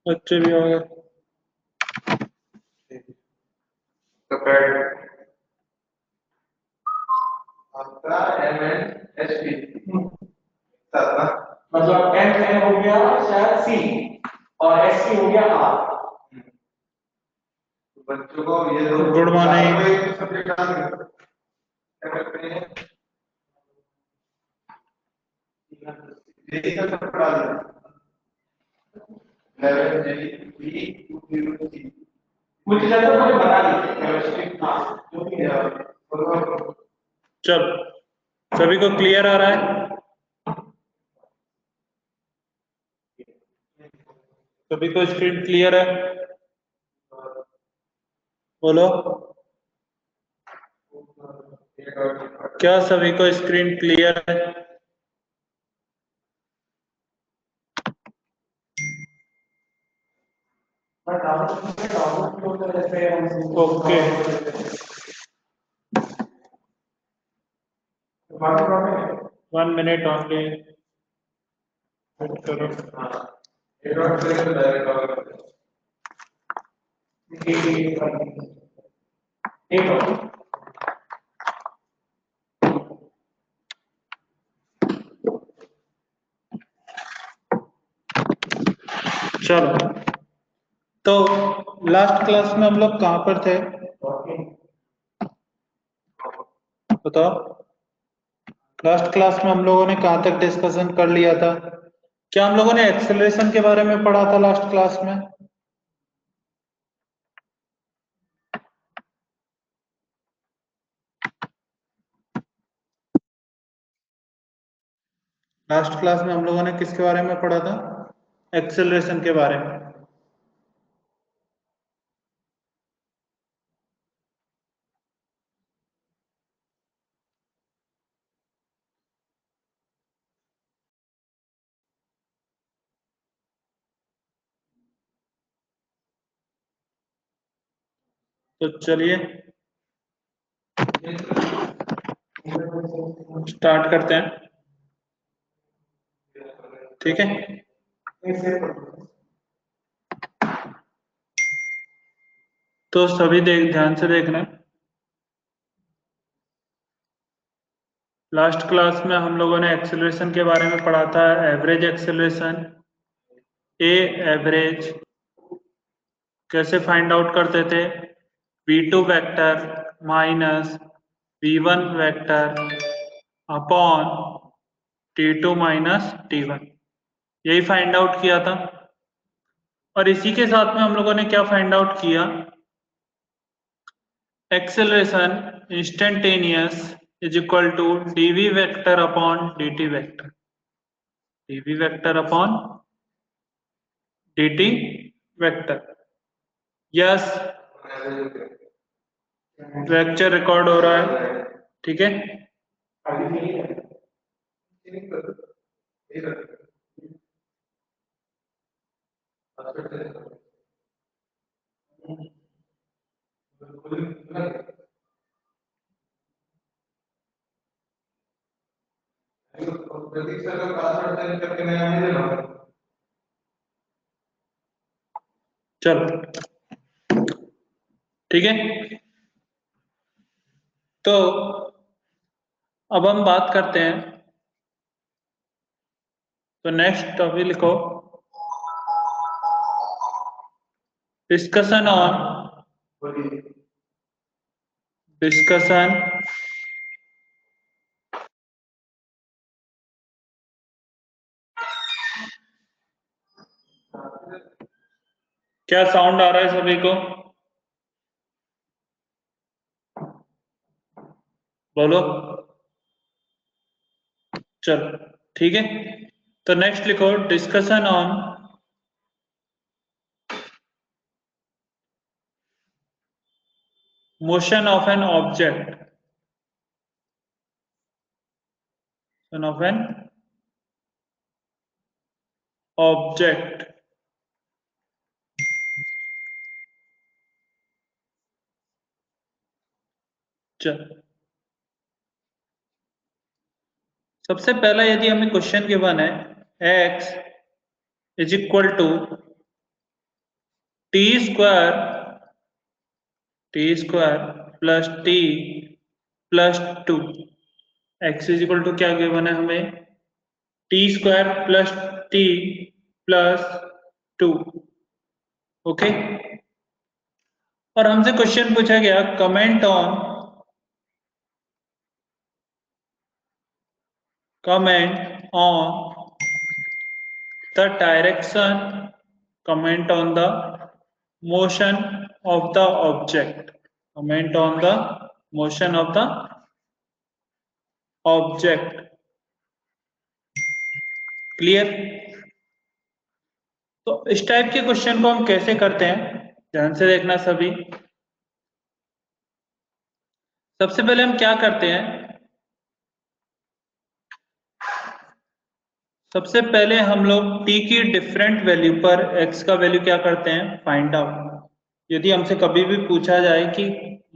बच्चे भी हो गए। आपका MNSP मतलब एम हो गया शायद सी और एस सी हो गया आर। बच्चों को ये दो गुड मॉर्निंग। सब्जेक्ट क्या करते हैं, यही सब पढ़ा मुझे लगता है मुझे बता दीजिए केमिस्ट्री क्लास जो भी है। चल सभी को क्लियर आ रहा है? सभी को स्क्रीन क्लियर है? बोलो, क्या सभी को स्क्रीन क्लियर है? ओके, 1 minute ओनली वेट करो। चलो, तो लास्ट क्लास में हम लोग कहाँ पर थे बताओ? लास्ट क्लास में हम लोगों ने कहाँ तक डिस्कशन कर लिया था? क्या हम लोगों ने एक्सेलरेशन के बारे में पढ़ा था लास्ट क्लास में? लास्ट क्लास में हम लोगों ने किसके बारे में पढ़ा था? एक्सेलरेशन के बारे में। तो चलिए स्टार्ट करते हैं, ठीक है? तो सभी ध्यान से देखना। लास्ट क्लास में हम लोगों ने एक्सेलरेशन के बारे में पढ़ा था, एवरेज एक्सेलरेशन, ए एवरेज कैसे फाइंड आउट करते थे, v2 vector minus v1 vector upon t2 minus t1, यही फाइंड आउट किया था। और इसी के साथ में हम लोगों ने क्या फाइंड आउट किया? Acceleration instantaneous is equal to dv vector upon dt vector, dv vector upon dt vector. Yes, lecture record हो रहा है, ठीक है? चलो ठीक है, तो अब हम बात करते हैं। तो नेक्स्ट टॉपिक लिखो, डिस्कशन क्या साउंड आ रहा है सभी को? बोलो, चलो ठीक है। तो नेक्स्ट लिखो, discussion on motion of an object, of an object. चलो, सबसे पहला यदि हमें क्वेश्चन गिवन है x is equal to t square plus t plus 2। X is equal to क्या गिवन है हमें, t square plus t plus 2। Okay, और हमसे क्वेश्चन पूछा गया comment on the direction, comment on the motion of the object, comment on the motion of the object। Clear? तो इस type के क्वेश्चन को हम कैसे करते हैं, ध्यान से देखना सभी। सबसे पहले हम क्या करते हैं, सबसे पहले हम लोग t की डिफरेंट वैल्यू पर x का वैल्यू क्या करते हैं, फाइंड आउट। यदि हमसे कभी भी पूछा जाए कि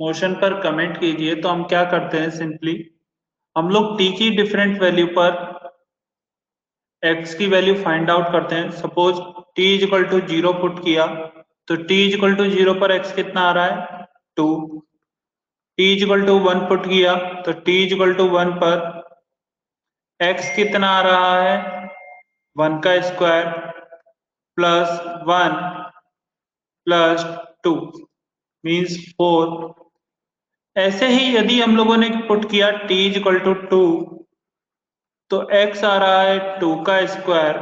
मोशन पर कमेंट कीजिए, तो हम क्या करते हैं, सिंपली हम लोग t की डिफरेंट वैल्यू पर x की वैल्यू फाइंड आउट करते हैं। Suppose t is equal to 0 put किया, तो t इज इक्वल टू 0 पर x कितना आ रहा है, 2। t is equal to 1 put किया, तो t इज इक्वल टू 1 पर x कितना आ रहा है, 1 का स्क्वायर प्लस 1 प्लस 2 मीन्स 4। ऐसे ही यदि हम लोगों ने पुट किया t इज इक्वल टू 2, तो x आ रहा है 2 का स्क्वायर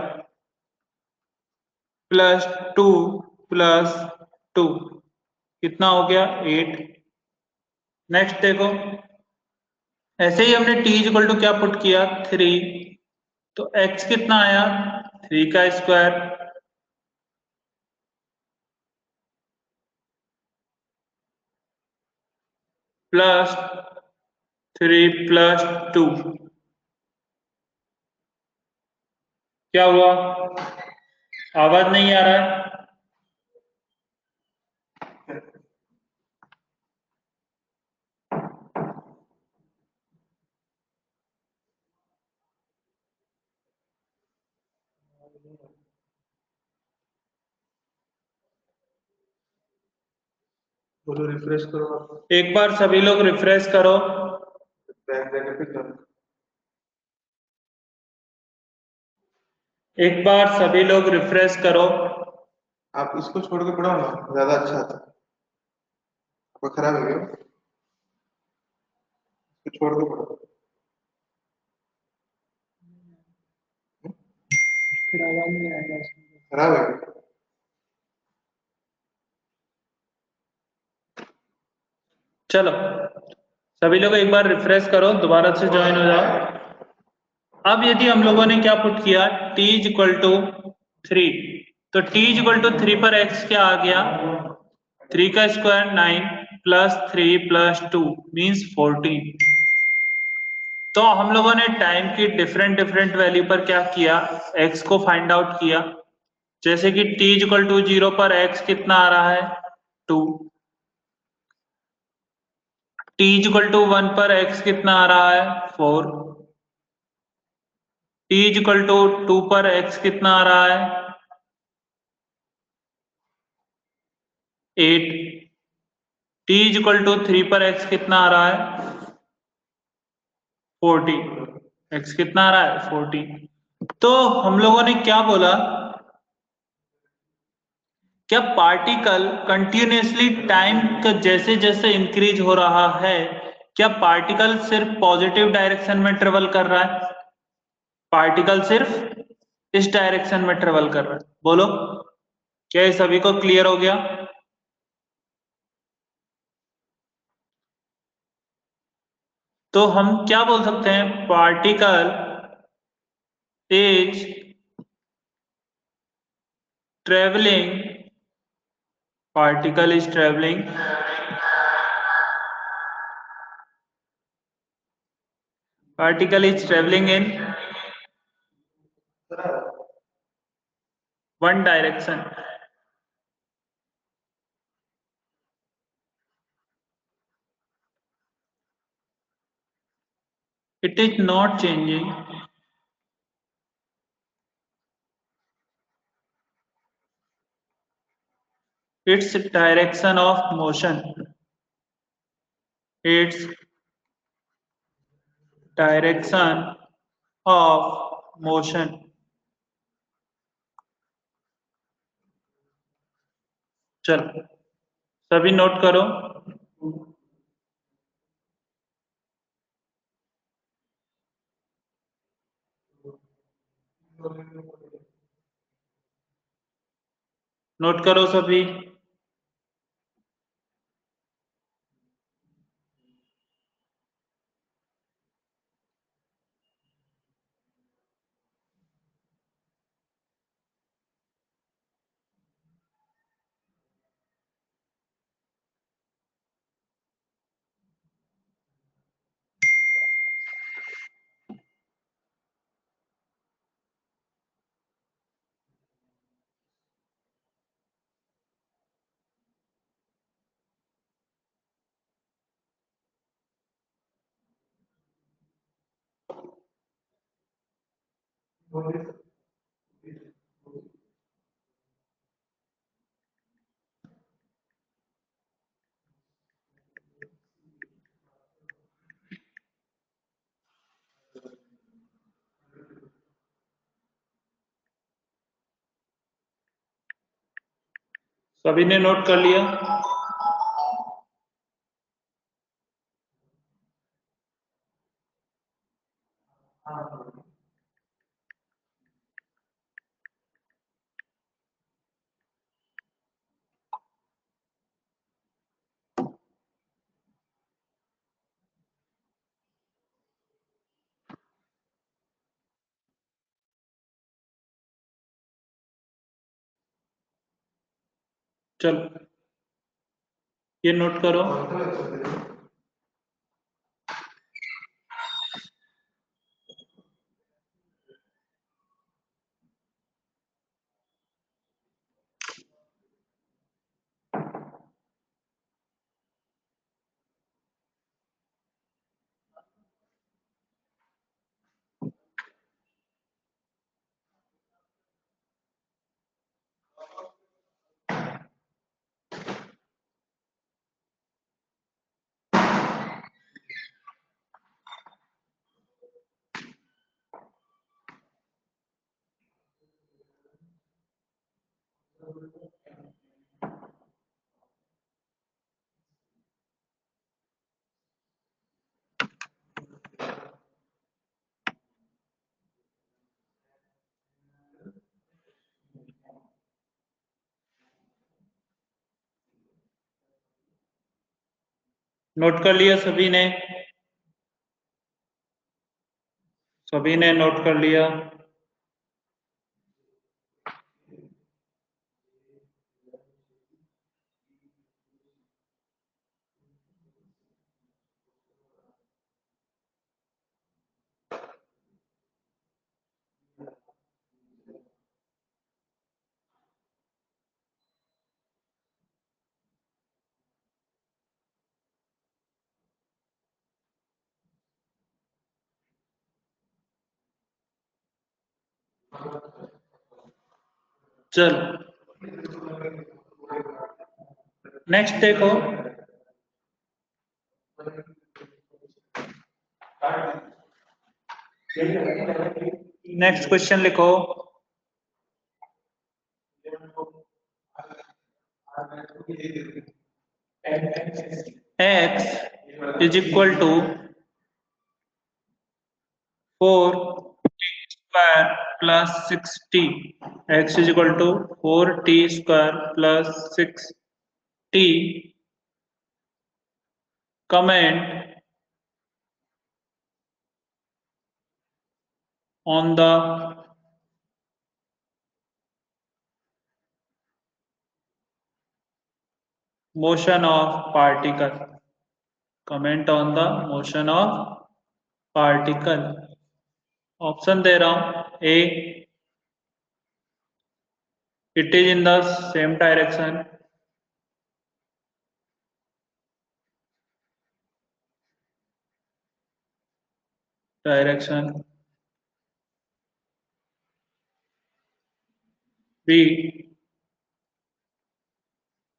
प्लस 2 प्लस 2, कितना हो गया, 8। नेक्स्ट देखो, ऐसे ही हमने t इज इक्वल टू क्या पुट किया, 3, तो x कितना आया, 3 का स्क्वायर प्लस 3 प्लस 2, क्या हुआ, आवाज नहीं आ रहा है? बोलो रिफ्रेश करो, एक बार सभी लोग रिफ्रेश करो। बैक जाके फिर करो। एक बार सभी लोग रिफ्रेश करो। आप इसको छोड़ के पढ़ो ना, ज्यादा अच्छा था। आपका खराब है क्या? इसको छोड़ के पढ़ो। फिर आवाज नहीं आएगा। खराब है क्या? चलो सभी लोग एक बार रिफ्रेश करो, दोबारा से ज्वाइन हो जाओ। अब यदि हम लोगों ने क्या पुट किया, t इज इक्वल टू 3, तो t इज इक्वल टू 3 पर x क्या आ गया, 3 का स्क्वायर 9 प्लस 3 प्लस 2 मीन्स 14। तो हम लोगों ने टाइम की डिफरेंट डिफरेंट वैल्यू पर क्या किया, x को फाइंड आउट किया। जैसे कि t इज इक्वल टू 0 पर x कितना आ रहा है, 2। t इज इक्वल टू 1 पर x कितना आ रहा है, 4। t इज इक्वल टू 2 पर x कितना आ रहा है, 8। t इज इक्वल टू 3 पर x कितना आ रहा है, 40। x कितना आ रहा है, 40। तो हम लोगों ने क्या बोला, क्या पार्टिकल कंटिन्यूसली टाइम का जैसे जैसे इंक्रीज हो रहा है, क्या पार्टिकल सिर्फ पॉजिटिव डायरेक्शन में ट्रेवल कर रहा है, पार्टिकल सिर्फ इस डायरेक्शन में ट्रेवल कर रहा है? बोलो, क्या ये सभी को क्लियर हो गया? तो हम क्या बोल सकते हैं, particle is travelling, particle is travelling particle is traveling in one direction. It is not changing its direction of motion. Its direction of motion. चल सभी नोट करो। नोट करो सभी। सभी ने नोट कर लिया? चलो ये नोट करो। नोट कर लिया सभी ने? सभी ने नोट कर लिया? चल नेक्स्ट देखो। नेक्स्ट क्वेश्चन लिखो। x is equal to 4t square plus 6t. X is equal to 4t square plus 6t. Comment on the motion of particle. Comment on the motion of particle. Option दे रहा हूं। A, it is in the same direction. B,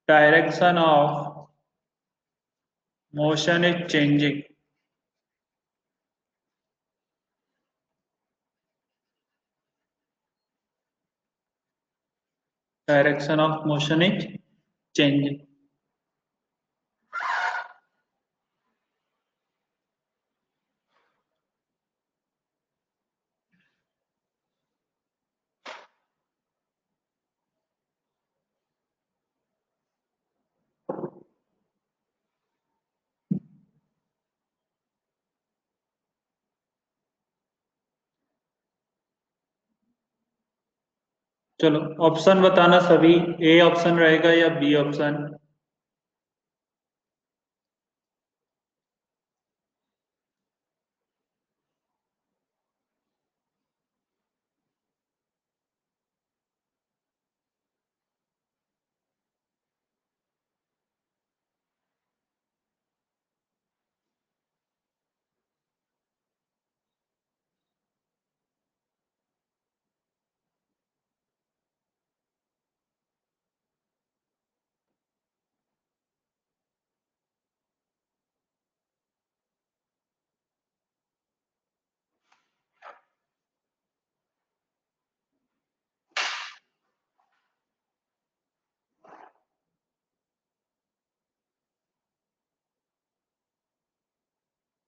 direction of motion is changing. Direction of motion is changing. चलो option बताना सभी, A option रहेगा या B option?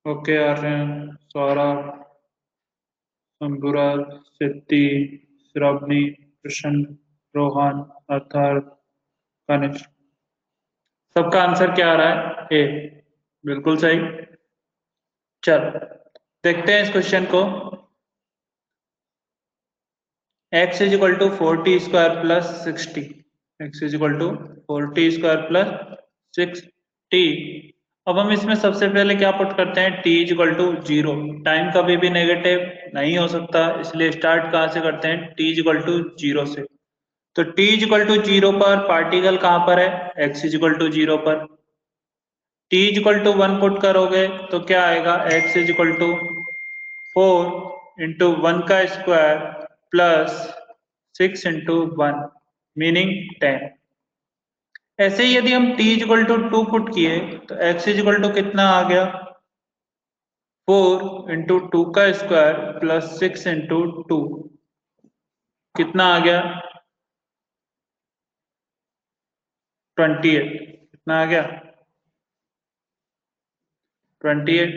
Okay Aryan, Saurabh, Shambhuraj, Siddhi, Shravani, Krishna, Rohan, Athar, Kanishk. सबका answer क्या आ रहा है? ए, बिल्कुल सही। चल देखते हैं इस क्वेश्चन को। x is equal to 4t² plus 60। x is equal to 4t² plus 6t। अब हम इसमें सबसे पहले क्या पुट करते हैं? t is equal to 0। Time कभी भी नेगेटिव नहीं हो सकता, इसलिए स्टार्ट कहाँ से करते हैं? t इज इक्वल टू 0 से। तो t इज इक्वल टू 0 पर पार्टिकल कहाँ पर है? x इज इक्वल टू 0 पर। t is equal to 1 put करोगे तो क्या आएगा? x is equal to 4 into 1 का स्क्वायर प्लस 6 इंटू 1 मीनिंग 10। ऐसे ही यदि हम t is equal to 2 put किए तो x इज इक्वल टू कितना आ गया? 4 इंटू 2 का स्क्वायर प्लस 6 इंटू 2 कितना आ गया? 28। कितना आ गया? 28।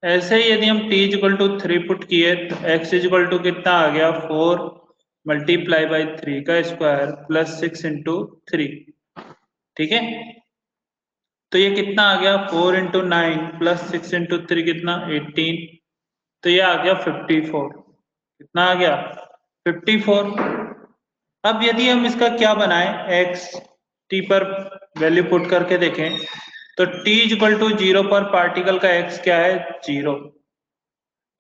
ऐसे ही यदि हम t is equal to 3 put किए तो x इज इक्वल टू कितना आ गया? 4 मल्टीप्लाई बाई 3 का स्क्वायर प्लस 6 इंटू 3। ठीक है, तो ये कितना आ गया? 4 इंटू 9 प्लस 6 इंटू 3 कितना? 18। तो ये आ गया 54। कितना आ गया? 54। अब यदि हम इसका क्या बनाएं, x t पर वैल्यू पुट करके देखें तो t इज इक्वल टू 0 पर पार्टिकल का x क्या है? 0।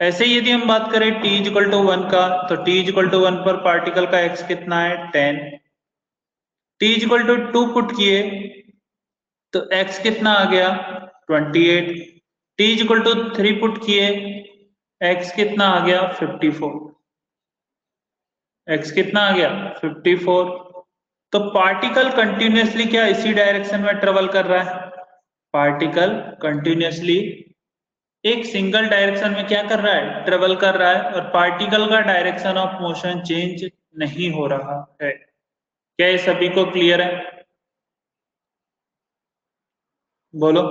ऐसे ही यदि हम बात करें t इज इक्वल टू 1 का तो t इज इक्वल टू 1 पर पार्टिकल का x कितना है? 10। t is equal to 2 put किए तो x कितना आ गया? 28। t is equal to 3 put किए, x कितना आ गया? 54। x कितना आ गया? 54। तो पार्टिकल कंटिन्यूअसली क्या इसी डायरेक्शन में ट्रेवल कर रहा है? पार्टिकल कंटिन्यूअसली एक सिंगल डायरेक्शन में क्या कर रहा है? ट्रेवल कर रहा है, और पार्टिकल का डायरेक्शन ऑफ मोशन चेंज नहीं हो रहा है। क्या ये सभी को क्लियर है? बोलो,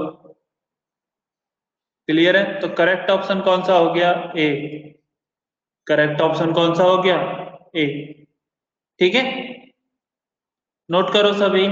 क्लियर है? तो करेक्ट ऑप्शन कौन सा हो गया? ए। करेक्ट ऑप्शन कौन सा हो गया? ए। ठीक है, नोट करो सभी।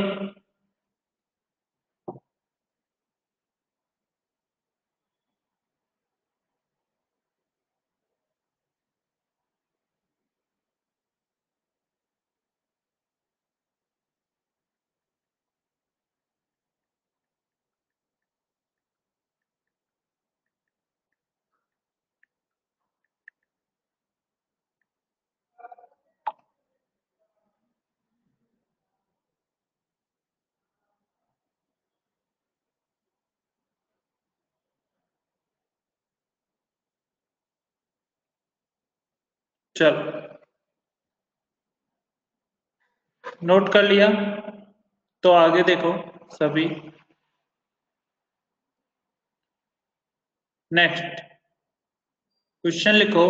चल नोट कर लिया? तो आगे देखो सभी। नेक्स्ट क्वेश्चन लिखो,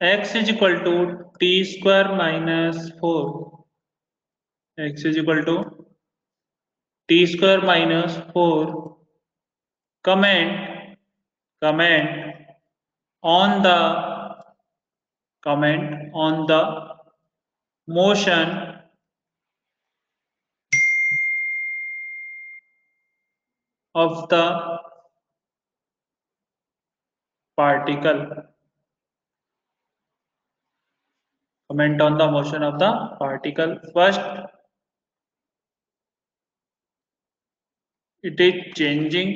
x is equal to t square minus 4, x is equal to t square minus 4, comment on the motion of the particle, comment on the motion of the particle. First, it is changing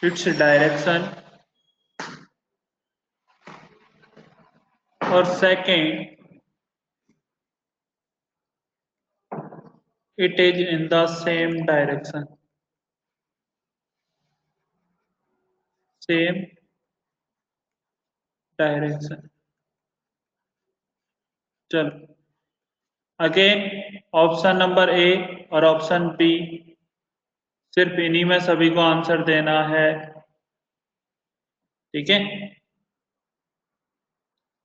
its direction, और second, it is in the same direction, same direction. चलो again option number A और option B, सिर्फ इन्हीं में सभी को answer देना है, ठीक है।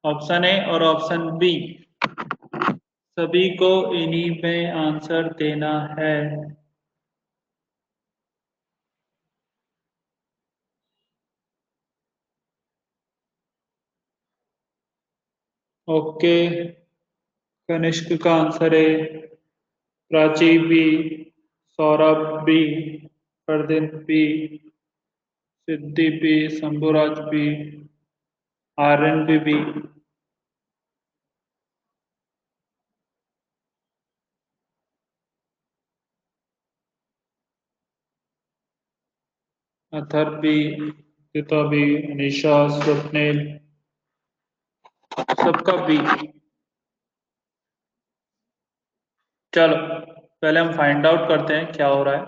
ऑप्शन ए और ऑप्शन बी सभी को इन्हीं में आंसर देना है। ओके, कनिष्क का आंसर है, Prachi B, Saurabh B, Pradeep B, Siddhi B, Shambhuraj B, Aryan B. Athar B, Geeta B, Anisha, Swapnil, सबका बी। चलो पहले हम फाइंड आउट करते हैं क्या हो रहा है।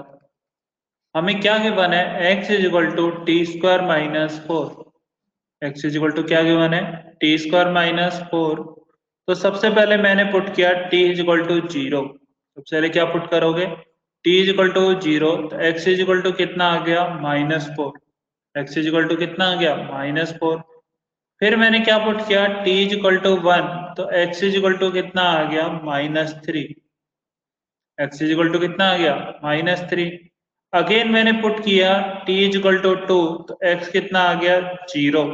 हमें क्या गिवन है, x is equal to t square minus 4, x is equal to क्या गिवन है, टी स्क्वायर माइनस 4। तो सबसे पहले मैंने पुट किया t इज इक्वल टू 0। सबसे पहले क्या पुट करोगे, t इज इक्वल टू 0, तो x इज इक्वल टू कितना आ गया, -4। x इज इक्वल टू कितना आ गया, -4। फिर मैंने क्या पुट किया, t इज इक्वल टू 1, तो x इज इक्वल टू कितना आ गया, -3। x इज इक्वल टू कितना आ गया, -3। अगेन मैंने पुट किया t इज इक्वल टू 2, तो x कितना आ गया, 0।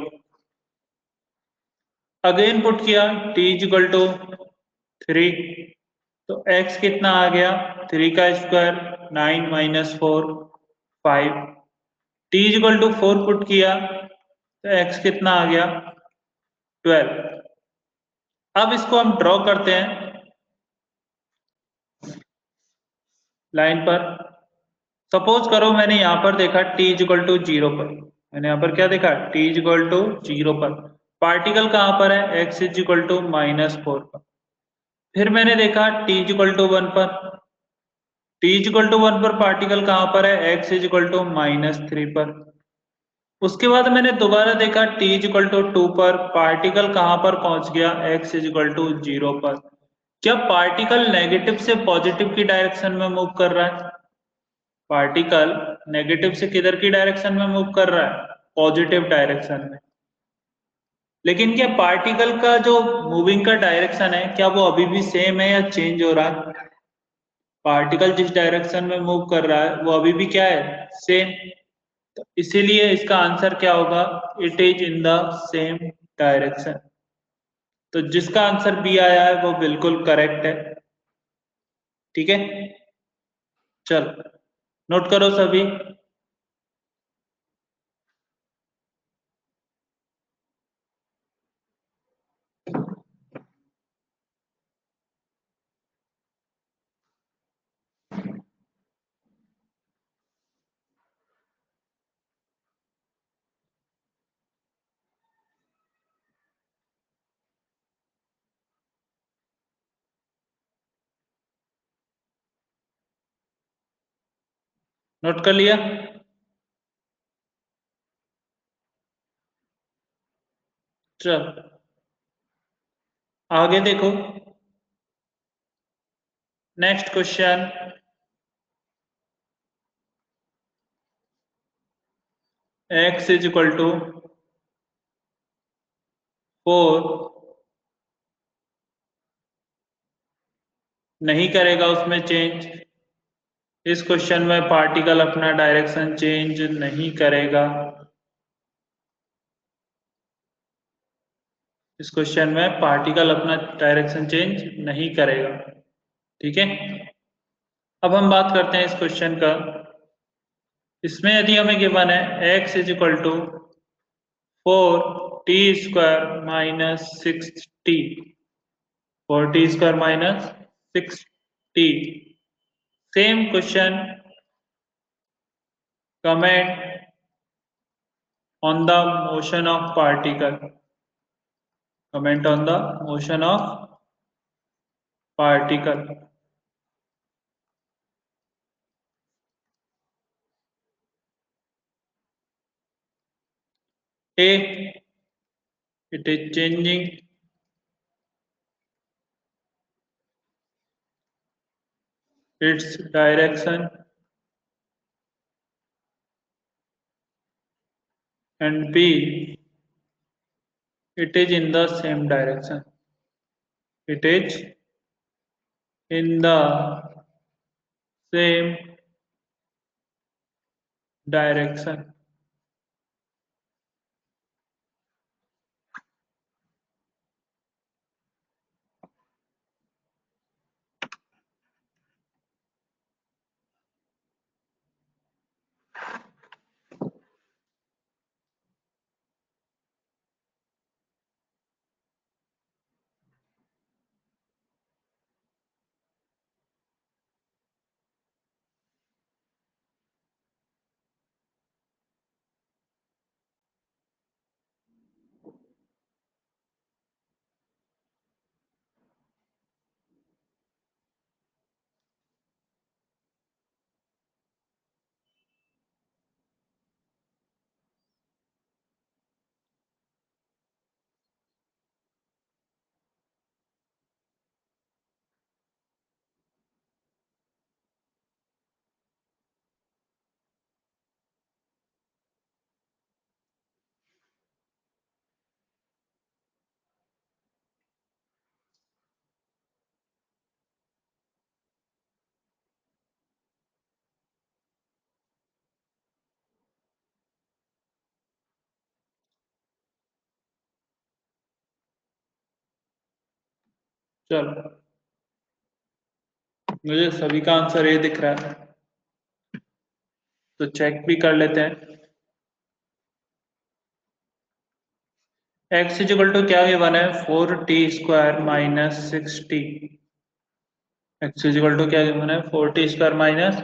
अगेन पुट किया t इज इक्वल टू 3, तो x कितना आ गया, 3 का square 9 minus 4 5। t is equal to 4 put किया तो x कितना आ गया, 12। अब इसको हम ड्रॉ करते हैं लाइन पर। सपोज करो मैंने यहां पर देखा t इज इक्वल टू 0 पर, मैंने यहां पर क्या देखा, t इज इक्वल टू 0 पर, पार्टिकल कहां पर है, x इज इक्वल टू -4 पर। फिर मैंने देखा t इज इक्वल टू 1 पर, t इज इक्वल टू 1 पर पार्टिकल कहां पर है, x इज इक्वल टू -3 पर। उसके बाद मैंने दोबारा देखा t इज इक्वल टू 2 पर, पार्टिकल कहां पर पहुंच गया, x इज इक्वल टू 0 पर। क्या पार्टिकल नेगेटिव से पॉजिटिव की डायरेक्शन में मूव कर रहा है, पार्टिकल नेगेटिव से किधर की डायरेक्शन में मूव कर रहा है, पॉजिटिव डायरेक्शन में। लेकिन क्या पार्टिकल का जो मूविंग का डायरेक्शन है, क्या वो अभी भी सेम है या चेंज हो रहा है, पार्टिकल जिस डायरेक्शन में मूव कर रहा है वो अभी भी क्या है, सेम। तो इसीलिए इसका आंसर क्या होगा, it is in the same direction. तो जिसका आंसर बी आया है वो बिल्कुल करेक्ट है, ठीक है। चलो नोट करो सभी। नोट कर लिया, चलो आगे देखो, next question, x is equal to 4 नहीं करेगा उसमें चेंज। इस क्वेश्चन में पार्टिकल अपना डायरेक्शन चेंज नहीं करेगा। इस क्वेश्चन में पार्टिकल अपना डायरेक्शन चेंज नहीं करेगा। ठीक है, अब हम बात करते हैं इस क्वेश्चन का। इसमें यदि हमें गिवन है x is equal to 4t² minus 6t, 4t² minus 6t। Same question, comment on the motion of particle, comment on the motion of particle। A, it is changing its direction, and B, it is in the same direction, it is in the same direction। चलो, मुझे सभी का answer A दिख रहा है, तो check भी कर लेते हैं। x इज इक्वल टू क्या गिवन है, 4t² minus 6t। x is equal to क्या गिवन है, 4t² माइनस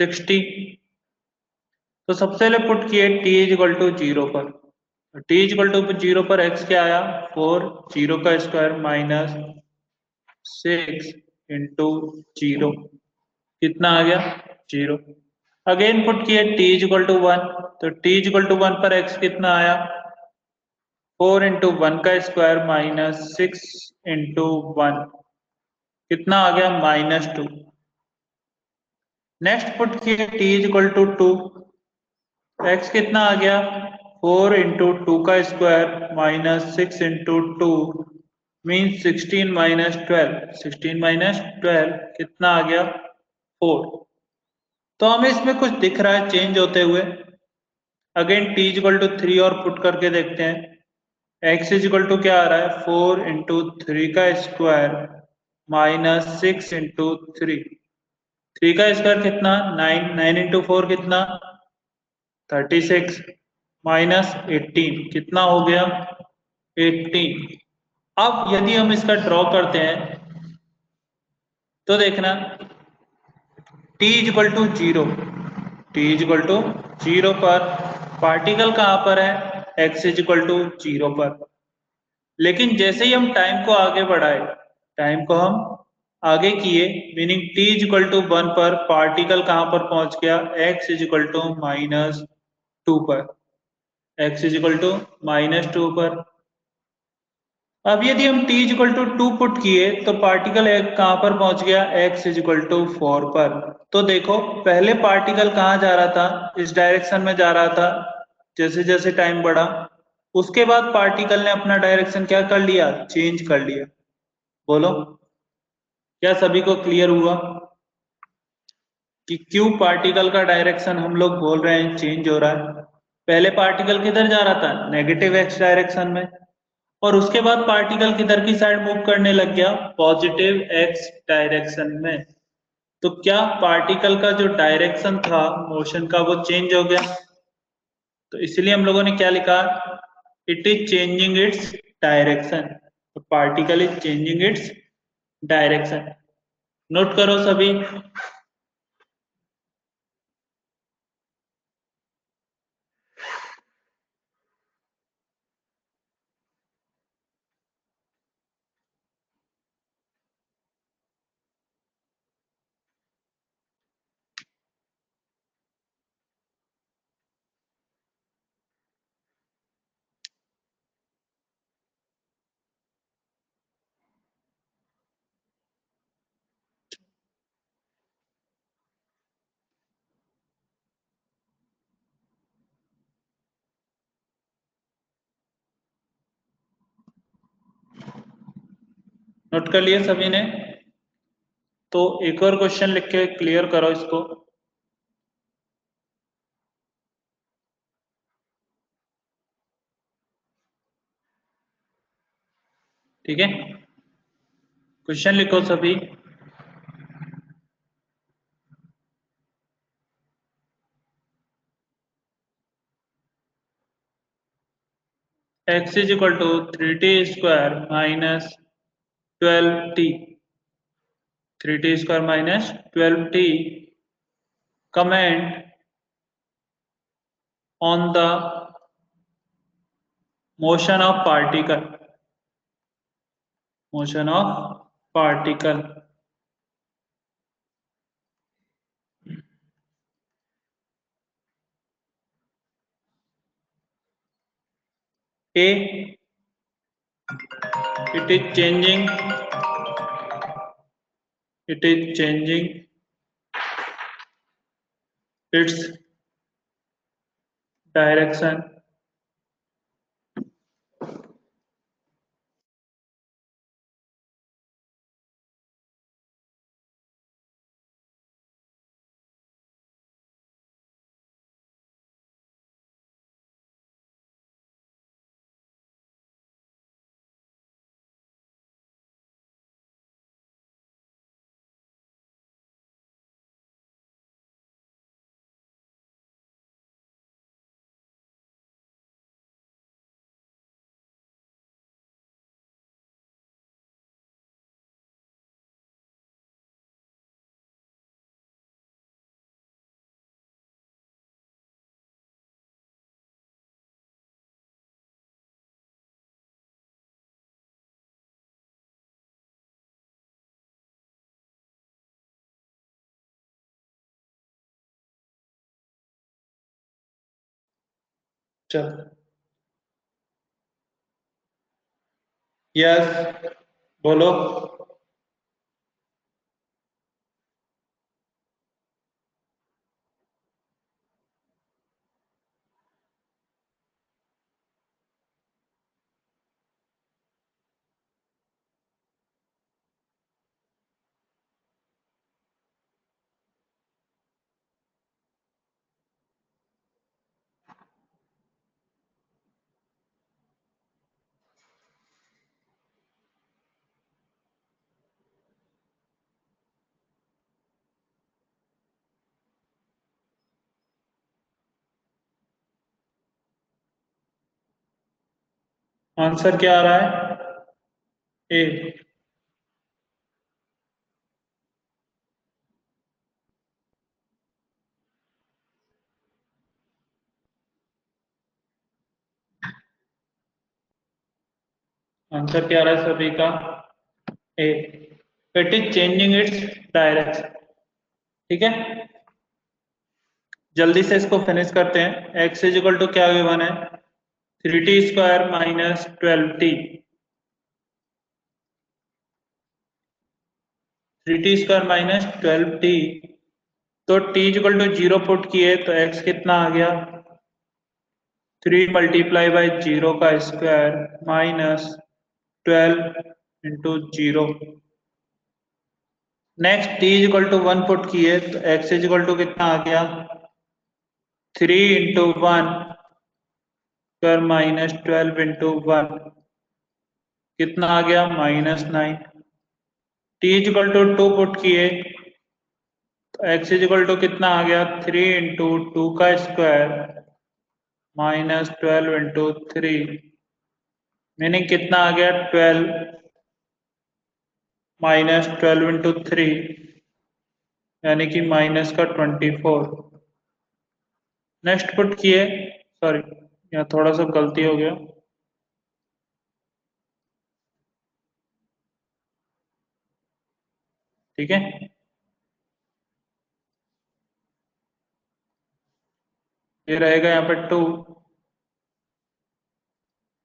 6t। तो सबसे पहले पुट किए t इज इक्वल टू 0 पर, t इज इक्वल टू 0 पर x क्या आया, 4, 0 का स्क्वायर माइनस 6 इंटू 0, कितना आ गया, 0। अगेन पुट किए t इज इक्वल टू 1, तो t इज इक्वल टू 1 पर x कितना आया, 4 इंटू 1 का स्क्वायर माइनस 6 इंटू 1, कितना आ गया, -2। नेक्स्ट पुट किए t is equal to 2, x कितना आ गया, 4 इंटू 2 का square minus 6 into 2 means 16 minus 12, 16 minus 12 कितना आ गया, 4। तो हमें इसमें कुछ दिख रहा है चेंज होते हुए। Again t is equal to 3 और पुट करके देखते हैं। x इज इक्वल टू क्या आ रहा है, 4 इंटू 3 का स्क्वायर माइनस 6 इंटू 3, 3 का स्क्वायर कितना, 9, 9 इंटू 4 कितना, 36 माइनस 18 कितना हो गया, 18। अब यदि हम इसका ड्रॉ करते हैं तो देखना t is equal to 0, t is equal to 0 पर पार्टिकल कहां पर है, x इज इक्वल टू 0 पर। लेकिन जैसे ही हम टाइम को आगे बढ़ाए, टाइम को हम आगे किए, meaning t is equal to 1 पर पार्टिकल कहां पर पहुंच गया, x इज इक्वल टू -2 पर, x इज इक्वल टू -2 पर। अब यदि हम t इक्वल टू 2 पुट किए तो पार्टिकल कहां पर पहुंच गया, x इक्वल टू 4 पर। तो देखो पहले पार्टिकल कहां जा रहा था, इस डायरेक्शन में जा रहा था, जैसे जैसे टाइम बढ़ा उसके बाद पार्टिकल ने अपना डायरेक्शन क्या कर लिया, चेंज कर लिया। बोलो क्या सभी को क्लियर हुआ कि क्यों पार्टिकल का डायरेक्शन हम लोग बोल रहे हैं चेंज हो रहा है। पहले पार्टिकल किधर जा रहा था, नेगेटिव x डायरेक्शन में, और उसके बाद पार्टिकल किधर की साइड मूव करने लग गया, पॉजिटिव x डायरेक्शन में। तो क्या पार्टिकल का जो डायरेक्शन था मोशन का वो चेंज हो गया। तो इसलिए हम लोगों ने क्या लिखा, it is changing its direction. तो particle is changing its direction. Note करो सभी। नोट कर लिए सभी ने। तो एक और क्वेश्चन लिख के क्लियर करो इसको। ठीक है, क्वेश्चन लिखो सभी। x is equal to 3t square minus 12t, 3t square minus 12t, comment on the motion of particle, motion of particle. A, it is changing its direction, चल यस बोलो। आंसर क्या आ रहा है, ए। आंसर क्या आ रहा है सभी का, A. It is changing its direction. ठीक है, जल्दी से इसको फिनिश करते हैं। x इज इक्वल टू क्या गिवन है, 3t square minus 12t। 3t² minus 12t, तो t इक्वल टू 0 पुट किए तो x कितना आ गया 3 मल्टीप्लाई बाई 0 का square minus 12 into 0। Next t equal to 1 put किए तो x इक्वल टू कितना आ गया 3 इंटू 1 स्क्वायर माइनस 12 इंटू 1 कितना आ गया -9। t इक्वल टू 2 पुट किए तो x इक्वल टू कितना आ गया 3 इंटू 2 का स्क्वायर माइनस 12 इंटू 3, मीनिंग कितना आ गया 12 माइनस 12 इंटू 3 यानी कि माइनस का 24। नेक्स्ट पुट किए, सॉरी यहाँ थोड़ा सा गलती हो गया, ठीक है। ये रहेगा यहाँ पे 2,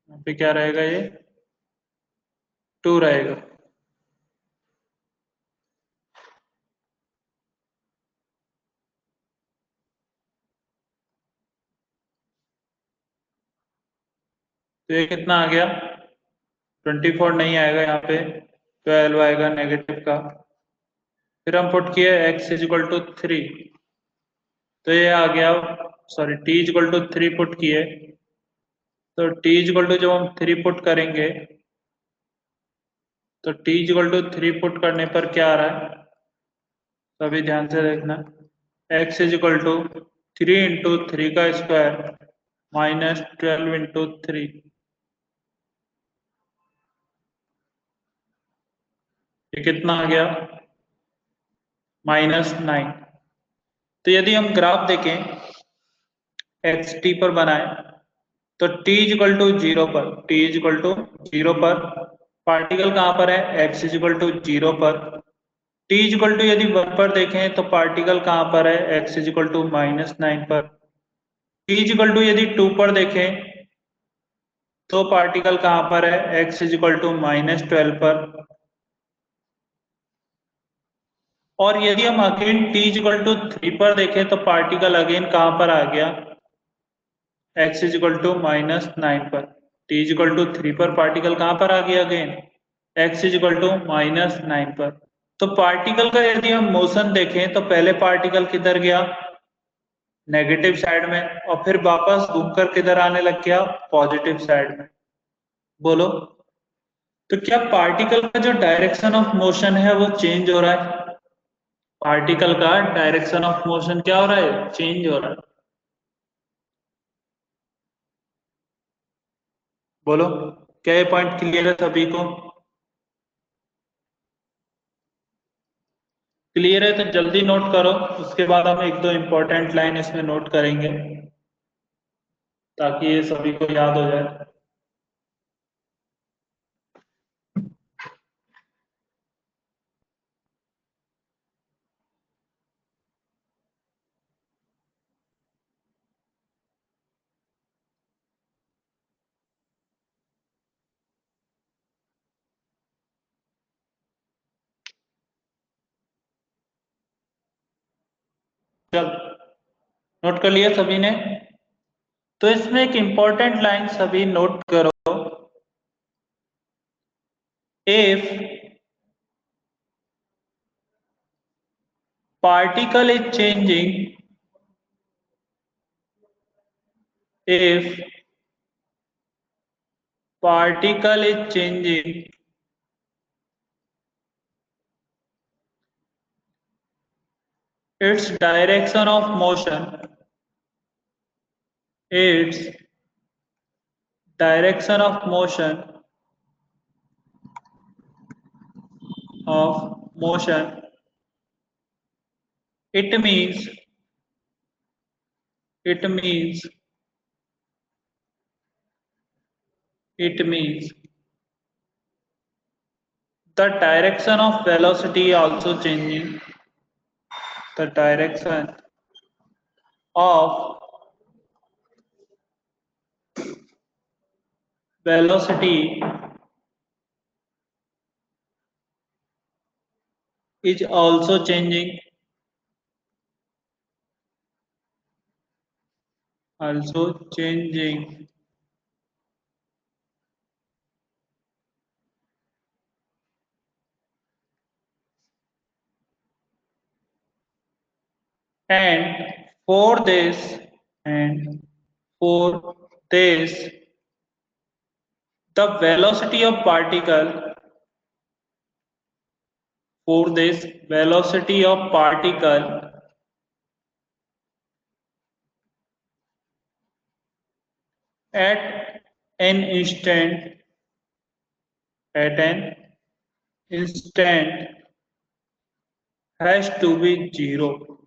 यहाँ पे क्या रहेगा ये 2 रहेगा। तो ये कितना आ गया 24 नहीं आएगा, यहाँ पे 12 आएगा नेगेटिव का। फिर हम पुट किए x इक्वल टू 3, तो ये आ गया, sorry t equal to 3 put किए तो t इक्वल टू जब हम 3 पुट करेंगे तो t इक्वल टू 3 पुट करने पर क्या आ रहा है, तो अभी ध्यान से देखना, x इक्वल टू 3 इंटू 3 का स्क्वायर माइनस 12 इंटू 3, ये कितना आ गया -9। तो यदि हम ग्राफ देखें एक्स टी पर बनाए तो t इक्वल टू 0 पर, t इक्वल टू 0 पर पार्टिकल कहाँ पर है x इक्वल टू 0 पर। t इक्वल टू यदि 1 पर देखें तो पार्टिकल कहाँ पर है x इक्वल टू -9 पर। t इक्वल टू यदि 2 पर देखें तो पार्टिकल कहाँ पर है x इक्वल टू -12 पर। और यदि हम अगेन t इक्वल टू 3 पर देखें तो पार्टिकल अगेन कहाँ पर आ गया x इक्वल टू -9 पर। t इक्वल टू 3 पर पार्टिकल कहाँ पर आ गया अगेन x इक्वल टू -9 पर। तो पार्टिकल का यदि हम मोशन देखें तो पहले पार्टिकल किधर गया नेगेटिव साइड में और फिर वापस घूमकर किधर आने लग गया पॉजिटिव साइड में। बोलो, तो क्या पार्टिकल का जो डायरेक्शन ऑफ मोशन है वो चेंज हो रहा है? पार्टिकल का डायरेक्शन ऑफ मोशन क्या हो रहा है चेंज हो रहा है। बोलो, क्या ये पॉइंट क्लियर है सभी को? क्लियर है तो जल्दी नोट करो, उसके बाद हम एक दो इंपॉर्टेंट लाइन इसमें नोट करेंगे ताकि ये सभी को याद हो जाए। चल, नोट कर लिया सभी ने? तो इसमें एक इंपॉर्टेंट लाइन सभी नोट करो, if particle is changing, if particle is changing its direction of motion, its direction of motion it means it means it means the direction of velocity also changing, the direction of velocity is also changing, and for this and for this the velocity of particle at an instant at an instant has to be zero,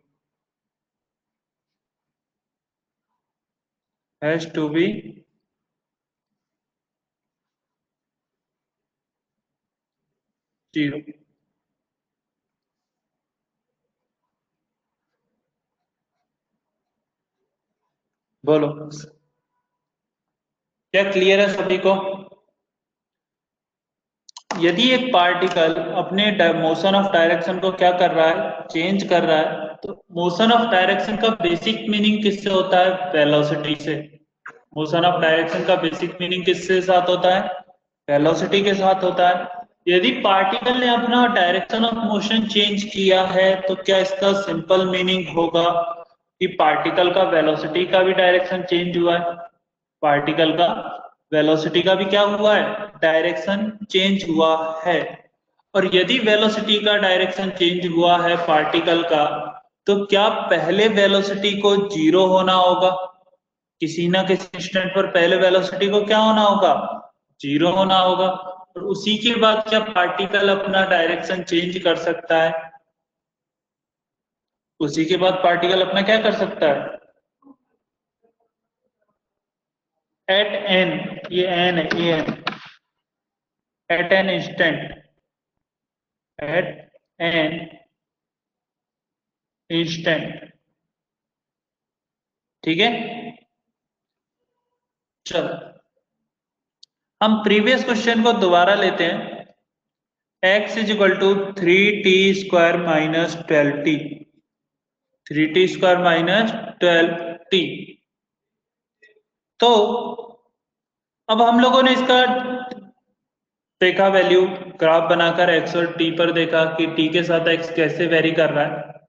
has to be zero. बोलो, क्या clear है सभी को? यदि एक particle अपने motion of direction को क्या कर रहा है, चेंज कर रहा है, तो मोशन ऑफ डायरेक्शन का बेसिक मीनिंग किससे होता है? वेलोसिटी से। मोशन ऑफ डायरेक्शन का बेसिक मीनिंग किसके साथ होता है? वेलोसिटी के साथ होता है। यदि पार्टिकल ने अपना डायरेक्शन ऑफ मोशन चेंज किया है तो क्या इसका सिंपल मीनिंग होगा कि पार्टिकल का वेलोसिटी का भी डायरेक्शन चेंज हुआ है? पार्टिकल का वेलोसिटी का भी क्या हुआ है? डायरेक्शन चेंज हुआ है। और यदि वेलोसिटी का डायरेक्शन चेंज हुआ है पार्टिकल का, तो क्या पहले वेलोसिटी को जीरो होना होगा? किसी ना किसी इंस्टेंट पर पहले वेलोसिटी को क्या होना होगा? जीरो होना होगा। और उसी के बाद क्या पार्टिकल अपना डायरेक्शन चेंज कर सकता है? उसी के बाद पार्टिकल अपना क्या कर सकता है? एट एन, ये एन है, ये an, at an instant, at an instant, ठीक है। चलो हम प्रीवियस क्वेश्चन को दोबारा लेते हैं। x is equal to 3t² minus 12t, 3t² minus 12t। तो अब हम लोगों ने इसका देखा वैल्यू, ग्राफ बनाकर x और t पर देखा कि t के साथ x कैसे वेरी कर रहा है।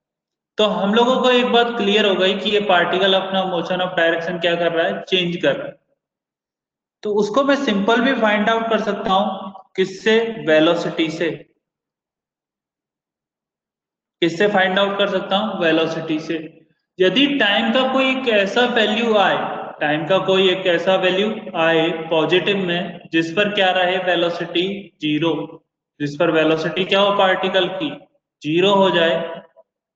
तो हम लोगों को एक बात क्लियर हो गई कि ये पार्टिकल अपना मोशन ऑफ डायरेक्शन क्या कर रहा है? चेंज कर रहा है। तो उसको मैं सिंपल भी फाइंड आउट कर सकता हूं, किससे? वेलोसिटी से। किससे फाइंड आउट कर सकता हूं? वेलोसिटी से। यदि टाइम का कोई एक ऐसा वैल्यू आए, टाइम का कोई एक ऐसा वैल्यू आए पॉजिटिव में, जिस पर क्या रहे? वेलोसिटी जीरो, जिस पर वेलोसिटी क्या हो पार्टिकल की? जीरो हो जाए,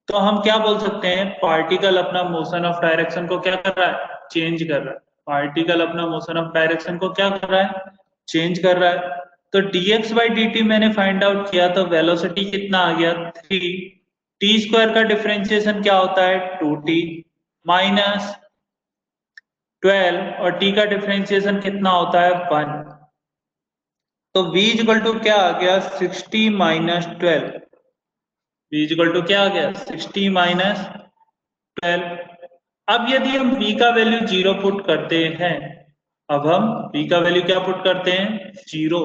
तो हम क्या बोल सकते हैं? पार्टिकल अपना मोशन ऑफ डायरेक्शन को क्या कर रहा है? चेंज कर रहा है। पार्टिकल अपना मोशन ऑफ डायरेक्शन को क्या कर रहा है? चेंज कर रहा है। तो dx/dt मैंने फाइंड आउट किया, तो वेलोसिटी कितना आ गया? 3। t² का डिफरेंशिएशन क्या होता है? 2t माइनस 12, और t का डिफरेंशिएशन कितना होता है? 1। तो v इक्वल टू क्या आ गया? 60 माइनस 12। v इक्वल टू क्या आ गया? 60 माइनस 12। अब यदि हम v का वैल्यू जीरो पुट करते हैं, अब हम v का वैल्यू क्या पुट करते हैं? जीरो।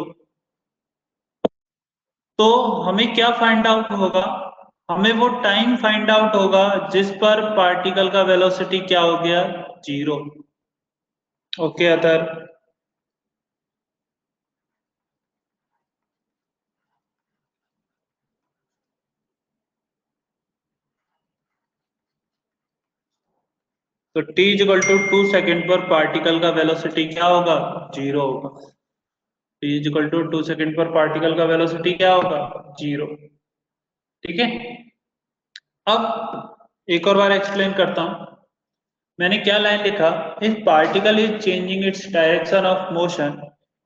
तो हमें क्या फाइंड आउट होगा? हमें वो टाइम फाइंड आउट होगा जिस पर पार्टिकल का वेलोसिटी क्या हो गया? जीरो। ओके अदर, तो t इक्वल टू 2 सेकेंड पर पार्टिकल का वेलोसिटी क्या होगा? जीरो होगा। t इक्वल टू 2 सेकेंड पर पार्टिकल का वेलोसिटी क्या होगा? जीरो। ठीक है। अब एक और बार एक्सप्लेन करता हूं। मैंने क्या लाइन लिखा? If particle is changing its direction of motion,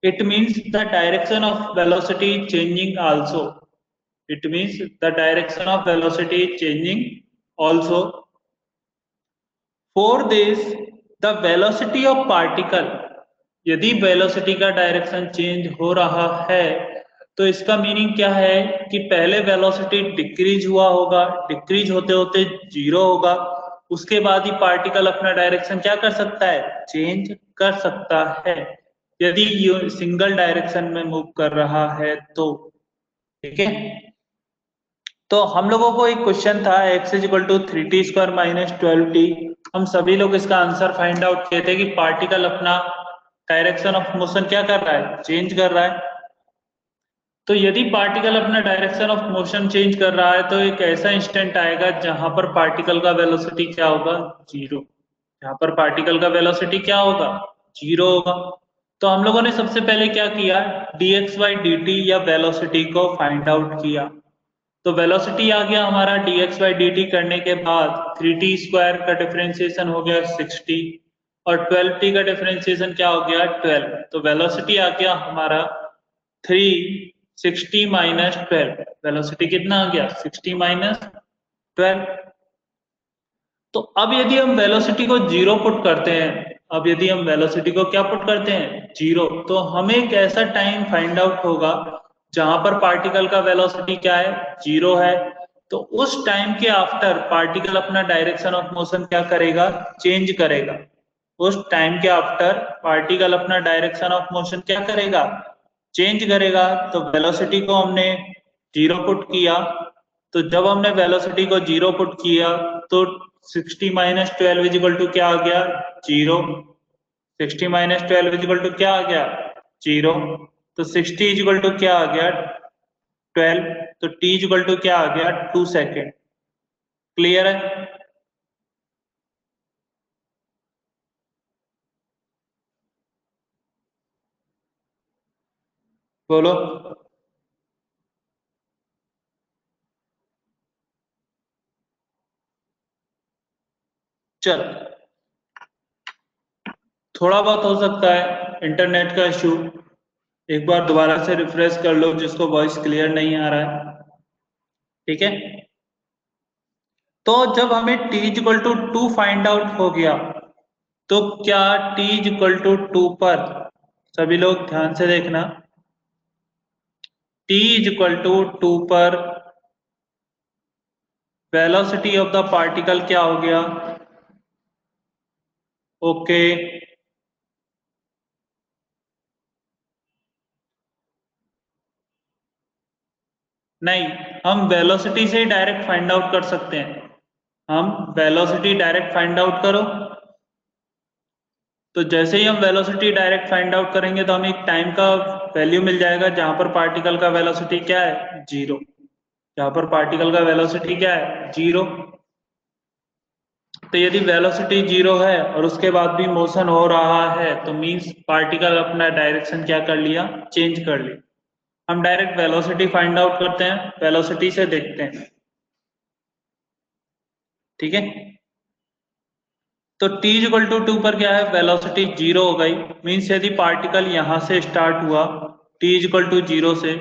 it means the direction of velocity changing also. It means the direction of velocity changing also. For this the velocity of particle, यदि velocity का direction change हो रहा है, तो इसका meaning क्या है कि पहले वेलोसिटी डिक्रीज हुआ होगा, डिक्रीज होते होते जीरो होगा, उसके बाद ही पार्टिकल अपना डायरेक्शन क्या कर सकता है, चेंज कर सकता है, यदि ये सिंगल डायरेक्शन में मूव कर रहा है तो। ठीक है, तो हम लोगों को एक क्वेश्चन था x is equal to 3t² minus 12t। हम सभी लोग इसका आंसर फाइंड आउट किए थे कि पार्टिकल अपना डायरेक्शन ऑफ मोशन क्या कर रहा है, चेंज कर रहा है। तो यदि पार्टिकल अपना डायरेक्शन ऑफ मोशन चेंज कर रहा है तो एक ऐसा इंस्टेंट आएगा जहां पर पार्टिकल का वेलोसिटी क्या होगा, जीरो। जहां पर पार्टिकल का वेलोसिटी क्या होगा, जीरो होगा। तो हम लोगों ने सबसे पहले क्या किया, dx/dt या वेलोसिटी को फाइंड आउट किया। तो वेलोसिटी आ गया हमारा dx/dt करने के बाद 3t² का डिफरेंशिएशन हो गया 60 और 12t का डिफरेंशिएशन क्या हो गया 12। तो वेलोसिटी आ गया हमारा 360 माइनस 12। वेलोसिटी कितना आ गया 60 माइनस 12। तो अब यदि हम वेलोसिटी को जीरो पुट करते हैं, अब यदि हम वेलोसिटी को क्या पुट करते हैं, जीरो, तो हमें एक ऐसा टाइम फाइंड आउट होगा जहां पर पार्टिकल का वेलोसिटी क्या है, जीरो है। तो उस टाइम के आफ्टर पार्टिकल अपना डायरेक्शन ऑफ मोशन क्या करेगा, चेंज करेगा। उस टाइम के आफ्टर पार्टिकल अपना डायरेक्शन ऑफ मोशन क्या करेगा, चेंज करेगा। तो वेलोसिटी को हमने जीरो पुट किया, तो जब हमने वेलोसिटी को जीरो पुट किया तो 60 माइनस 12 इज इक्वल टू क्या आ गया, zero. 60 minus 12 is equal to क्या आ गया, जीरो। तो 60 इज इक्वल टू क्या आ गया, 12। तो t इज इक्वल टू क्या आ गया, 2 सेकेंड। क्लियर है? बोलो। चल, थोड़ा बहुत हो सकता है इंटरनेट का इशू, एक बार दोबारा से रिफ्रेश कर लो जिसको वॉइस क्लियर नहीं आ रहा है। ठीक है, तो जब हमें t equal to 2 find out हो गया, तो क्या t इक्वल टू 2 पर, सभी लोग ध्यान से देखना, t इक्वल टू 2 पर वेलोसिटी ऑफ द पार्टिकल क्या हो गया, ओके। नहीं, हम वेलोसिटी से ही डायरेक्ट फाइंड आउट कर सकते हैं। हम वेलोसिटी डायरेक्ट फाइंड आउट करो, तो जैसे ही हम वेलोसिटी डायरेक्ट फाइंड आउट करेंगे तो हमें एक टाइम का वैल्यू मिल जाएगा जहां पर पार्टिकल का वेलोसिटी क्या है, जीरो। जहां पर पार्टिकल का वेलोसिटी क्या है, जीरो। तो यदि वेलोसिटी जीरो है और उसके बाद भी मोशन हो रहा है तो मींस पार्टिकल अपना डायरेक्शन क्या कर लिया, चेंज कर लिया। हम डायरेक्ट वेलोसिटी फाइंड आउट करते हैं, वेलोसिटी से देखते हैं। ठीक है, तो t इक्वल टू 2 पर क्या है, वेलोसिटी जीरो हो गई। मींस यदि पार्टिकल यहां से स्टार्ट हुआ t इक्वल टू जीरो से,